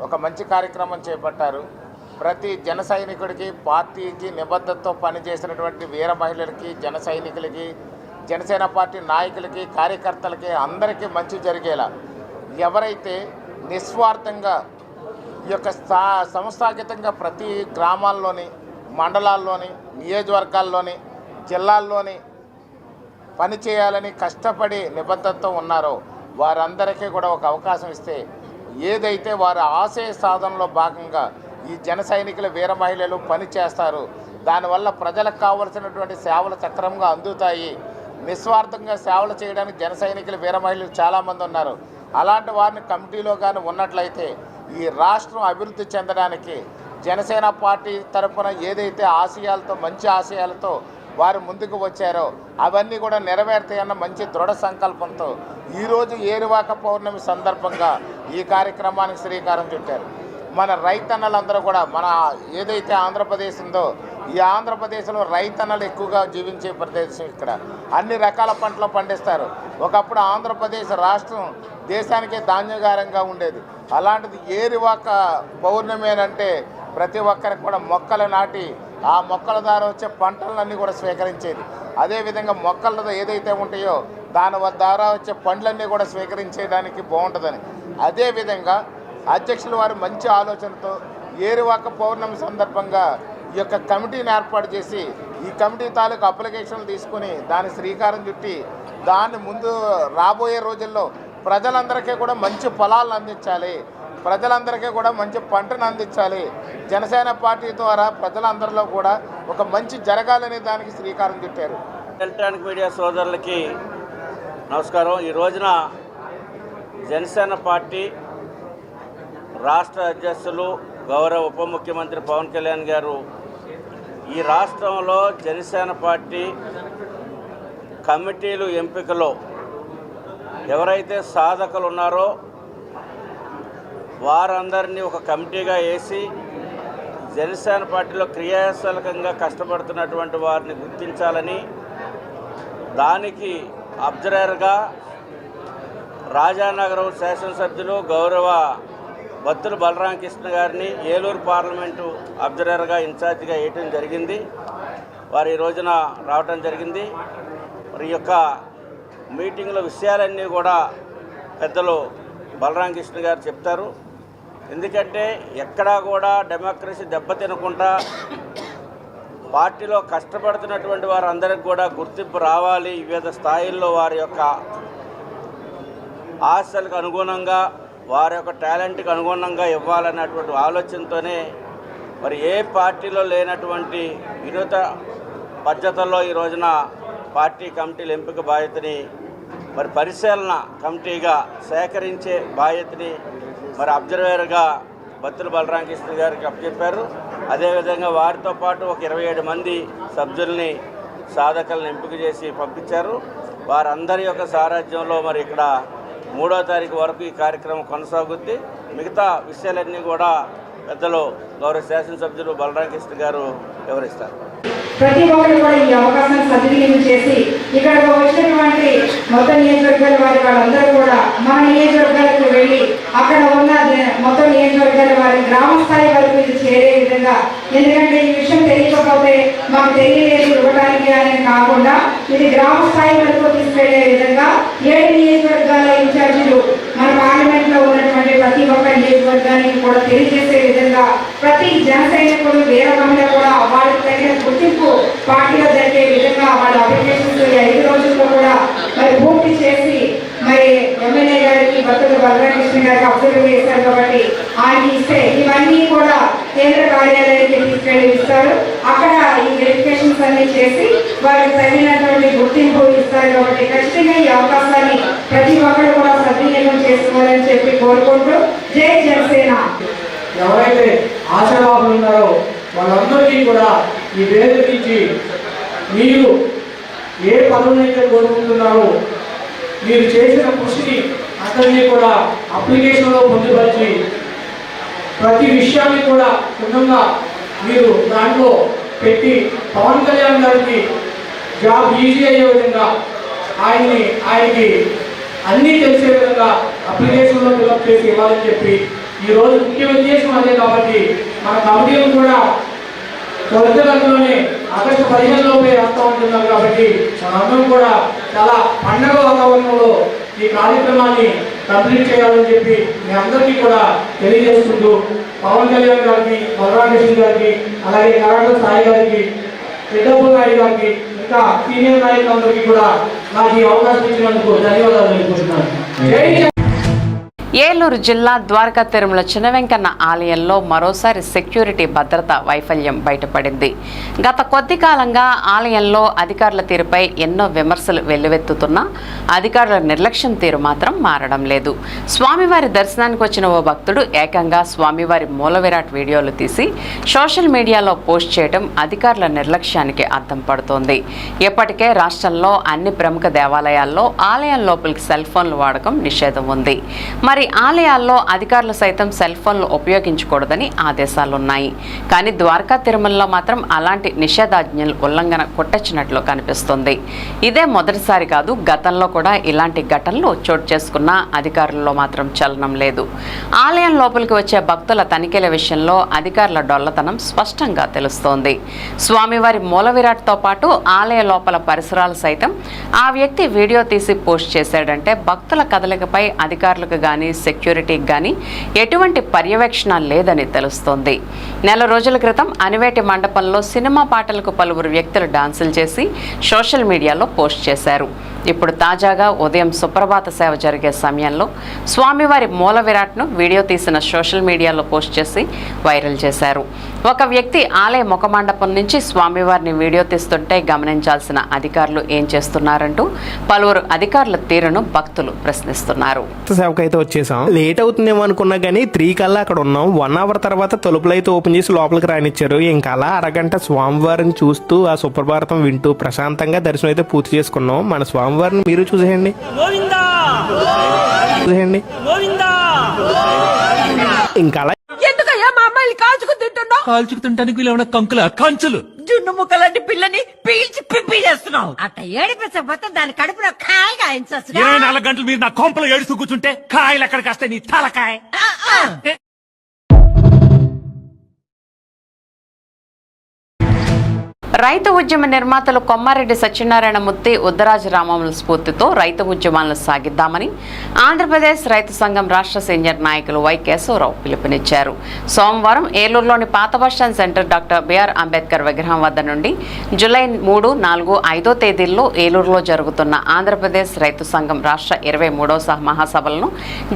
ఒక మంచి కార్యక్రమం చేపట్టారు. ప్రతి జన సైనికుడికి, పార్టీకి నిబద్ధతతో పనిచేసినటువంటి వీర మహిళలకి, జన సైనికులకి, జనసేన పార్టీ నాయకులకి, కార్యకర్తలకి అందరికీ మంచి జరిగేలా ఎవరైతే నిస్వార్థంగా ఈ యొక్క సంస్థాగతంగా ప్రతి గ్రామాల్లోని, మండలాల్లోని, నియోజకవర్గాల్లోని, జిల్లాల్లోని పనిచేయాలని కష్టపడి నిబద్ధతతో ఉన్నారో వారందరికీ కూడా ఒక అవకాశం ఇస్తే ఏదైతే వారి ఆశయ సాధనలో భాగంగా ఈ జన సైనికుల వీర మహిళలు పనిచేస్తారు. దానివల్ల ప్రజలకు కావలసినటువంటి సేవలు సక్రమంగా అందుతాయి. నిస్వార్థంగా సేవలు చేయడానికి జన సైనికుల వీర మహిళలు చాలామంది ఉన్నారు. అలాంటి వారిని కమిటీలో కానీ ఉన్నట్లయితే ఈ రాష్ట్రం అభివృద్ధి చెందడానికి జనసేన పార్టీ తరఫున ఏదైతే ఆశయాలతో, మంచి ఆశయాలతో వారు ముందుకు వచ్చారో అవన్నీ కూడా నెరవేరుతాయన్న మంచి దృఢ సంకల్పంతో ఈరోజు ఏరువాక పౌర్ణమి సందర్భంగా ఈ కార్యక్రమానికి శ్రీకారం చుట్టారు. మన రైతన్నలందరూ కూడా, మన ఏదైతే ఆంధ్రప్రదేశ్ ఉందో ఈ ఆంధ్రప్రదేశ్లో రైతన్నలు ఎక్కువగా జీవించే ప్రదేశం. ఇక్కడ అన్ని రకాల పంటలు పండిస్తారు. ఒకప్పుడు ఆంధ్రప్రదేశ్ రాష్ట్రం దేశానికే ధాన్యగారంగా ఉండేది. అలాంటిది ఏరువాక పౌర్ణమి అంటే ప్రతి ఒక్కరికి కూడా మొక్కలు నాటి ఆ మొక్కల ద్వారా వచ్చే పంటలన్నీ కూడా స్వీకరించేది. అదేవిధంగా మొక్కలతో ఏదైతే ఉంటాయో దాని ద్వారా వచ్చే పండ్లన్నీ కూడా స్వీకరించేయడానికి బాగుంటుందని, అదేవిధంగా అధ్యక్షుల వారు మంచి ఆలోచనతో ఏరువాక పౌర్ణమి సందర్భంగా ఈ యొక్క కమిటీని ఏర్పాటు చేసి ఈ కమిటీ తాలూకు అప్లికేషన్లు తీసుకుని దాని శ్రీకారం చుట్టి దాన్ని ముందు రాబోయే రోజుల్లో ప్రజలందరికీ కూడా మంచి ఫలాలను అందించాలి, ప్రజలందరికీ కూడా మంచి పంటను అందించాలి. జనసేన పార్టీ ద్వారా ప్రజలందరిలో కూడా ఒక మంచి జరగాలనే దానికి శ్రీకారం చుట్టారు. ఎలక్ట్రానిక్ మీడియా సోదరులకి నమస్కారం. ఈ రోజున జనసేన పార్టీ రాష్ట్ర అధ్యక్షులు గౌరవ ఉప ముఖ్యమంత్రి పవన్ కళ్యాణ్ గారు ఈ రాష్ట్రంలో జనసేన పార్టీ కమిటీలు ఎంపికలో ఎవరైతే సాధకులు ఉన్నారో వారందరినీ ఒక కమిటీగా వేసి జనసేన పార్టీలో క్రియాశీలకంగా కష్టపడుతున్నటువంటి వారిని గుర్తించాలని, దానికి అబ్జర్వర్గా రాజానగరం శాసనసభ్యులు గౌరవ బత్తుల బలరామకృష్ణ గారిని ఏలూరు పార్లమెంటు అబ్జర్వర్గా ఇన్ఛార్జిగా వేయటం జరిగింది. వారు ఈ రోజున రావటం జరిగింది. మరి యొక్క మీటింగ్లో విషయాలన్నీ కూడా పెద్దలు బలరాం కృష్ణ గారు చెప్తారు. ఎందుకంటే ఎక్కడా కూడా డెమోక్రసీ దెబ్బతినకుండా పార్టీలో కష్టపడుతున్నటువంటి వారందరికీ కూడా గుర్తింపు రావాలి, వివిధ స్థాయిల్లో వారి యొక్క ఆశలకు అనుగుణంగా వారి యొక్క టాలెంట్కి అనుగుణంగా ఇవ్వాలన్నటువంటి ఆలోచనతోనే మరి ఏ పార్టీలో లేనటువంటి వినూత పద్ధతుల్లో ఈ రోజున పార్టీ కమిటీల ఎంపిక బాధ్యతని మరి పరిశీలన కమిటీగా సేకరించే బాధ్యతని మరి అబ్జర్వర్గా బత్తుల బలరాం కృష్ణ గారికి అప్పచెప్పారు. అదేవిధంగా వారితో పాటు ఒక 27 మంది సభ్యుల్ని సాధకులను ఎంపిక చేసి పంపించారు. వారందరి యొక్క సారథ్యంలో మరి ఇక్కడ 3వ తారీఖు వరకు ఈ కార్యక్రమం కొనసాగుద్ది. మిగతా విషయాలన్నీ కూడా పెద్దలు గౌరవ శాసనసభ్యులు బలరాం కృష్ణ గారు వివరిస్తారు. ప్రతి ఒక్కరు కూడా ఈ అవకాశాన్ని సద్వినియోగం చేసి ఇక్కడ వచ్చినటువంటి మొత్తం నియోజకవర్గాల వాళ్ళందరూ కూడా మన నియోజకవర్గాలకు వెళ్ళి అక్కడ ఉన్న మొత్తం నియోజకవర్గాల వారి గ్రామ స్థాయి వరకు ఇది చేరే విధంగా, ఎందుకంటే ఈ విషయం తెలియకపోతే మాకు తెలియలేదు ఇవ్వడానికి అనేది కాకుండా ఇది గ్రామ స్థాయి వరకు తీసుకెళ్లే విధంగా 7 నియోజకవర్గాల ఇన్ఛార్జీలు మన పార్లమెంట్ లో ఉన్నటువంటి ప్రతి ఒక్క నియోజకవర్గానికి కూడా తెలియజేసే విధంగా ప్రతి జన సైనికుడు వేరే మహిళ కూడా వాళ్ళకి తగిన గుర్తింపు పార్టీలో జరిగే విధంగా వాళ్ళ అప్లికేషన్స్ 5 రోజుల్లో కూడా మరి పూర్తి చేసి మరి ఎమ్మెల్యే గారికి బత్తుల బలరాం కృష్ణ గారికి అబ్జర్వ్ చేశారు కాబట్టి ఆయనకి ఇస్తే ఇవన్నీ కూడా కేంద్ర కార్యాలయానికి తీసుకెళ్లి ఇస్తారు. అక్కడ ఈ వెరిఫికేషన్స్ అన్ని చేసి వారికి తగినటువంటి గుర్తింపు ఇస్తారు. కాబట్టి ఖచ్చితంగా ఈ అవకాశాన్ని ప్రతి ఒక్కరు కూడా సద్వినియోగం చేసుకోవాలని చెప్పి కోరుకుంటూ జై జనసేన. ఎవరైతే ఆశావాహులు ఉన్నారో వాళ్ళందరికీ కూడా ఈ వేదిక నుంచి మీరు ఏ పదవునైతే కోరుకుంటున్నారో మీరు చేసిన కృషిని అందరినీ కూడా అప్లికేషన్లో పొందుపరిచి ప్రతి విషయాన్ని కూడా క్షుణ్ణంగా మీరు దాంట్లో పెట్టి పవన్ కళ్యాణ్ గారికి జాబ్ ఈజీ అయ్యే విధంగా ఆయనకి అన్నీ తెలిసే విధంగా అప్లికేషన్లో ఫిల్అప్ చేసి ఇవ్వాలని చెప్పి ఈరోజు ముఖ్య ఉద్దేశం అదే. కాబట్టి మన కమిటీలు కూడా త్వరితగతిలోనే ఆగస్టు 15 లోపే వస్తూ ఉంటున్నారు. కాబట్టి మనందరం కూడా చాలా పండగ వాతావరణంలో ఈ కార్యక్రమాన్ని కంప్లీట్ చేయాలని చెప్పి మీ అందరికీ కూడా తెలియజేసుకుంటూ పవన్ కళ్యాణ్ గారికి, బలరాం కృష్ణ గారికి, అలాగే కరాట సాయి గారికి, పెద్దప్ప నాయుడు గారికి, ఇంకా సీనియర్ నాయకులందరికీ కూడా నాకు ఈ అవకాశం ఇచ్చినందుకు ధన్యవాదాలు తెలుపుకుంటున్నాను. ఏలూరు జిల్లా ద్వారకా తిరుమల చిన్న వెంకన్న ఆలయంలో మరోసారి సెక్యూరిటీ భద్రత వైఫల్యం బయటపడింది. గత కొద్ది కాలంగా ఆలయంలో అధికారుల తీరుపై ఎన్నో విమర్శలు వెల్లువెత్తుతున్నా అధికారుల నిర్లక్ష్యం తీరు మాత్రం మారడం లేదు. స్వామివారి దర్శనానికి వచ్చిన ఓ భక్తుడు ఏకంగా స్వామివారి మూల విరాట్ వీడియోలు తీసి సోషల్ మీడియాలో పోస్ట్ చేయడం అధికారుల నిర్లక్ష్యానికి అద్దం పడుతోంది. ఇప్పటికే రాష్ట్రంలో అన్ని ప్రముఖ దేవాలయాల్లో ఆలయం లోపలికి సెల్ ఫోన్లు వాడకం నిషేధం ఉంది. మరి ఆలయాల్లో అధికారులు సైతం సెల్ ఫోన్లు ఉపయోగించకూడదని ఆదేశాలున్నాయి. కానీ ద్వారకా తిరుమలలో మాత్రం అలాంటి నిషేధాజ్ఞలు ఉల్లంఘన కొట్టొచ్చినట్లు కనిపిస్తుంది. ఇదే మొదటిసారి కాదు, గతంలో కూడా ఇలాంటి ఘటనలు చోటు చేసుకున్న అధికారుల్లో మాత్రం చలనం లేదు. ఆలయం లోపలికి వచ్చే భక్తుల తనిఖీల విషయంలో అధికారుల డొల్లతనం స్పష్టంగా తెలుస్తోంది. స్వామివారి మూల విరాట్తో పాటు ఆలయ లోపల పరిసరాలు సైతం ఆ వ్యక్తి వీడియో తీసి పోస్ట్ చేశాడంటే భక్తుల కదలికపై అధికారులకు కానీ సెక్యూరిటీకి కానీ ఎటువంటి పర్యవేక్షణ లేదని తెలుస్తోంది. నెల రోజుల క్రితం అనివేటి మండపంలో సినిమా పాటలకు పలువురు వ్యక్తులు డాన్సులు చేసి సోషల్ మీడియాలో పోస్ట్ చేశారు. ఇప్పుడు తాజాగా ఉదయం సుప్రభాత సేవ జరిగే సమయంలో స్వామివారి మూల విరాట్ను వీడియో తీసిన సోషల్ మీడియాలో పోస్ట్ చేసి వైరల్ చేశారు. ఒక వ్యక్తి ఆలయ ముఖమండపం నుంచి స్వామివారిని వీడియో తీస్తుంటే గమనించాల్సిన అధికారులు ఏం చేస్తున్నారంటూ పలువురు అధికారుల తీరును భక్తులు ప్రశ్నిస్తున్నారు. సేవకైతే వచ్చేసాం, లేట్ అవుతుందేమో అనుకున్నా కానీ 3 కల్లా అక్కడ ఉన్నాం. 1 అవర్ తర్వాత తలుపులు అయితే ఓపెన్ చేసి లోపలికి రానిచ్చారు. ఇంకా అలా అరగంట స్వామివారిని చూస్తూ ఆ సుప్రభాతం వింటూ ప్రశాంతంగా దర్శనం అయితే పూర్తి చేసుకున్నాం. మన స్వామివారిని మీరు చూసేయండి. ఇంకా అలా కాల్చుకుతుంటానికి వీళ్ళు కంకుల కంచులు జున్ను ముక్కలాంటి పిల్లని పీల్చి పిప్పి చేస్తున్నావు. అట్ట ఏడిపించకపోతే దాని కడుపులో కాయగా 24 గంటలు మీరు నా కొంపలో ఏడుస్తూ కూర్చుంటే కాయలు ఎక్కడికి వస్తాయి నీ తలకాయ. రైతు ఉద్యమ నిర్మాతలు కొమ్మారెడ్డి సత్యనారాయణ మూర్తి ఉద్దరాజు రామముల స్ఫూర్తితో రైతు ఉద్యమాలను సాగిద్దామని ఆంధ్రప్రదేశ్ రైతు సంఘం రాష్ట్ర సీనియర్ నాయకులు వై కేశవరావు పిలుపునిచ్చారు. సోమవారం ఏలూరులోని పాత bus stand centre doctor BR Ambedkar విగ్రహం వద్ద నుండి జూలై 3, 4, 5 తేదీల్లో ఏలూరులో జరుగుతున్న ఆంధ్రప్రదేశ్ రైతు సంఘం రాష్ట్ర 23వ మహాసభలను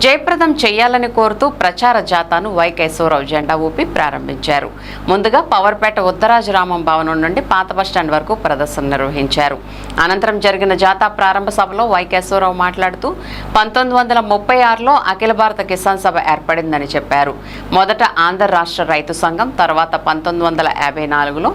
జయప్రదం చేయాలని కోరుతూ ప్రచార జాథాను వై కేశవరావు జెండా ఊపి ప్రారంభించారు. ముందుగా పవర్పేట ఉద్దరాజు రామం భవనం నుండి పాత బస్టాండ్ వరకు ప్రదర్శన నిర్వహించారు. అనంతరం జరిగిన జాథా ప్రారంభ సభలో వై కేశవరావు మాట్లాడుతూ 1936లో అఖిల భారత కిసాన్ సభ ఏర్పడిందని చెప్పారు. మొదట ఆంధ్ర రాష్ట్ర రైతు సంఘం, తర్వాత 1954లో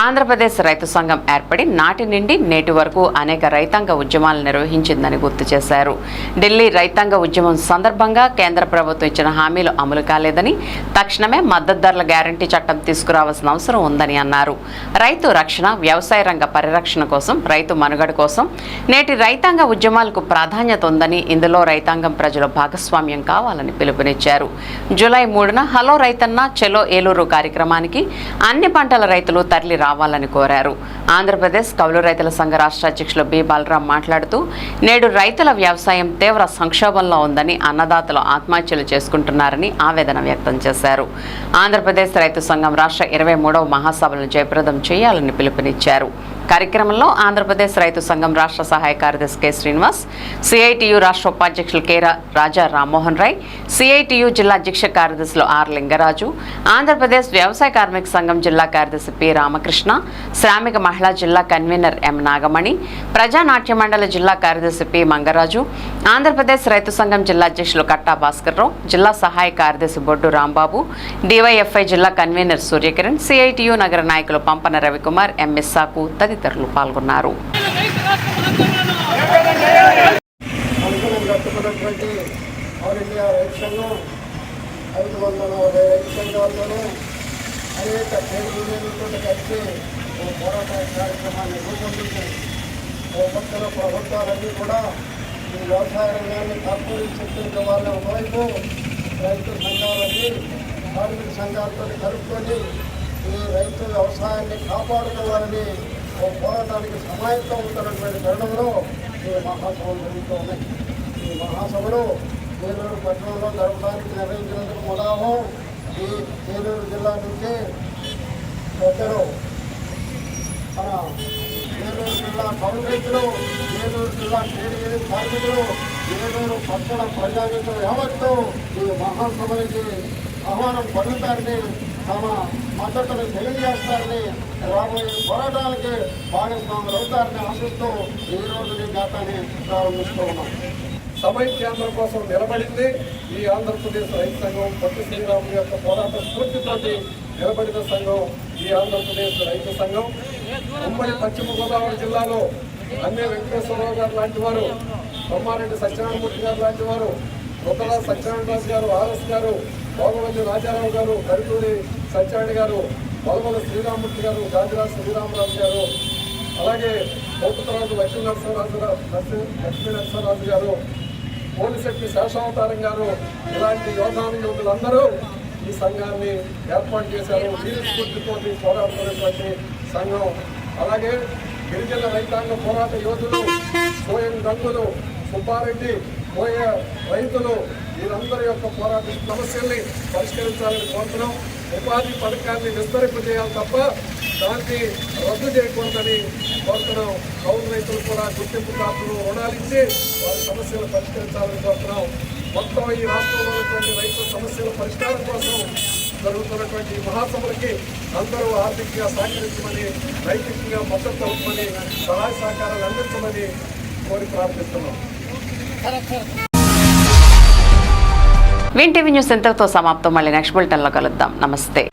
ఆంధ్రప్రదేశ్ రైతు సంఘం ఏర్పడి నాటి నుండి నేటి వరకు అనేక రైతాంగ ఉద్యమాలు నిర్వహించిందని గుర్తు చేశారు. ఢిల్లీ రైతాంగ ఉద్యమం సందర్భంగా కేంద్ర ప్రభుత్వం ఇచ్చిన హామీలు అమలు కాలేదని, తక్షణమే మద్దతు ధరల గ్యారంటీ చట్టం తీసుకురావాల్సిన అవసరం ఉందని అన్నారు. రైతు రక్షణ, వ్యవసాయ రంగ పరిరక్షణ కోసం, రైతు మనుగడ కోసం నేటి రైతాంగ ఉద్యమాలకు ప్రాధాన్యత ఉందని, ఇందులో రైతాంగం ప్రజలు భాగస్వామ్యం కావాలని పిలుపునిచ్చారు. జూలై 3న హలో రైతన్న చెలో ఏలూరు కార్యక్రమానికి అన్ని పంటల రైతులు తరలి రావాలని కోరారు. ఆంధ్రప్రదేశ్ కౌలు రైతుల సంఘ రాష్ట్ర అధ్యక్షులు బి బాలరాం మాట్లాడుతూ నేడు రైతుల వ్యవసాయం తీవ్ర సంక్షోభంలో ఉందని, అన్నదాతలు ఆత్మహత్యలు చేసుకుంటున్నారని ఆవేదన వ్యక్తం చేశారు. ఆంధ్రప్రదేశ్ రైతు సంఘం రాష్ట్ర 23వ మహాసభలను జయప్రదం చేయాలని పిలుపునిచ్చారు. కార్యక్రమంలో ఆంధ్రప్రదేశ్ రైతు సంఘం రాష్ట్ర సహాయ కార్యదర్శి కె శ్రీనివాస్, సిఐటియు రాష్ట్ర ఉపాధ్యక్షులు కె రాజా రామ్మోహన్ రాయ్, సిఐటియు జిల్లా అధ్యక్ష కార్యదర్శులు ఆర్ లింగరాజు, ఆంధ్రప్రదేశ్ వ్యవసాయ కార్మిక సంఘం జిల్లా కార్యదర్శి పి రామకృష్ణ, శ్రామిక మహిళా జిల్లా కన్వీనర్ ఎం నాగమణి, ప్రజానాట్య మండలి జిల్లా కార్యదర్శి పి మంగరాజు, ఆంధ్రప్రదేశ్ రైతు సంఘం జిల్లా అధ్యక్షులు కట్టా భాస్కర్రావు, జిల్లా సహాయ కార్యదర్శి బొడ్డు రాంబాబు, డివైఎఫ్ఐ జిల్లా కన్వీనర్ సూర్యకిరణ్, సిఐటియు నగర నాయకులు పంపన రవికుమార్, ఎం ఇస్సాకు తదితరులు పాల్గొన్నారు. అనేక ట్రేడ్ యూనియన్లతో కలిసి పోరాట కార్యక్రమాన్ని రూపొందించి పక్కన ప్రభుత్వాలన్నీ కూడా ఈ వ్యవసాయ రంగాన్ని కాపాడించే వాళ్ళ వైపు రైతు సంఘాలన్నీ కార్మిక సంఘాలతో కలుపుకొని ఈ రైతు వ్యవసాయాన్ని కాపాడుకోవాలని పోరాటానికి సమాయత్తం ఉంటున్నటువంటి తరుణంలో ఈ మహాసభలు జరుగుతూ ఉన్నాయి. ఈ మహాసభలు ఏలూరు పట్టణంలో జరపడానికి నిర్వహించినందుకు ముదాహం ఈ ఏలూరు జిల్లా నుంచి పెద్దలు మన ఏలూరు జిల్లా కౌలు రైతులు, ఏలూరు జిల్లా ట్రేడ్ యూనియన్ కార్మికులు, ఏలూరు పట్టణ ప్రజానికులు యావత్తు ఈ మహాసభలకి ఆహ్వానం పొందుతారని, తమ మద్దతును తెలియజేస్తారని, రాబోయే పోరాటాలకి భాగస్వాములు అవుతారని ఆశిస్తూ ఈ రోజు ఈ జాతాన్ని ప్రారంభిస్తూ ఉన్నాం. సమైక్యాంధ్ర కోసం నిలబడింది ఈ ఆంధ్రప్రదేశ్ రైతు సంఘం. పొట్టి శ్రీరాములు యొక్క పోరాట స్ఫూర్తితోటి నిలబడిన సంఘం ఈ ఆంధ్రప్రదేశ్ రైతు సంఘం. ఉమ్మడి పశ్చిమ గోదావరి జిల్లాలో అన్నే వెంకటేశ్వరరావు గారు లాంటి వారు, కొమ్మారెడ్డి సత్యనారాయణమూర్తి గారు లాంటి వారు, ఉత్తర సత్యనారాయణరాజు గారు, ఆర్ఎస్ గారు, భోగవల్లి రాజారావు గారు, కరితూరి సత్యనారాయణ గారు, వలవల శ్రీరామూర్తి గారు, గాజురాజు శ్రీరామరాజు గారు, అలాగే పోతురాజు లక్ష్మీ నరసింహరాజు గారు, పోలిశెట్టి శేషావతారం గారు, ఇలాంటి యోధులందరూ ఈ సంఘాన్ని ఏర్పాటు చేశారు. వీరి స్ఫూర్తితోటి పోరాడుతున్నటువంటి సంఘం. అలాగే గిరిజన రైతాంగ పోరాట యోధులు, సోయం గంగులు, సుబ్బారెడ్డి, పోయే రైతులు, వీరందరి యొక్క పోరాట సమస్యల్ని పరిష్కరించాలని కోరుతున్నాం. ఉపాధి పథకాన్ని విస్తరింపజేయాలి తప్ప దాన్ని రద్దు చేయకూడదని కోరుతున్నాం. కౌలు రైతులు కూడా గుర్తింపు కార్డులు, రుణాలు ఇచ్చి వారి సమస్యలు పరిష్కరించాలని కోరుతున్నాం. మొత్తం ఈ రాష్ట్రంలో ఉన్నటువంటి రైతుల సమస్యల పరిష్కారం కోసం జరుగుతున్నటువంటి మహాసభలకి అందరూ ఆర్థికంగా సహకరించమని, నైతికంగా మద్దతు తెలుపమని, సహాయ సహకారాలు అందించమని కోరి ప్రార్థిస్తున్నాం. విన్ టీవీ న్యూస్ ఇంతటితో సమాప్తం. మళ్ళీ నెక్స్ట్ బులెటిన్లో కలుద్దాం. నమస్తే.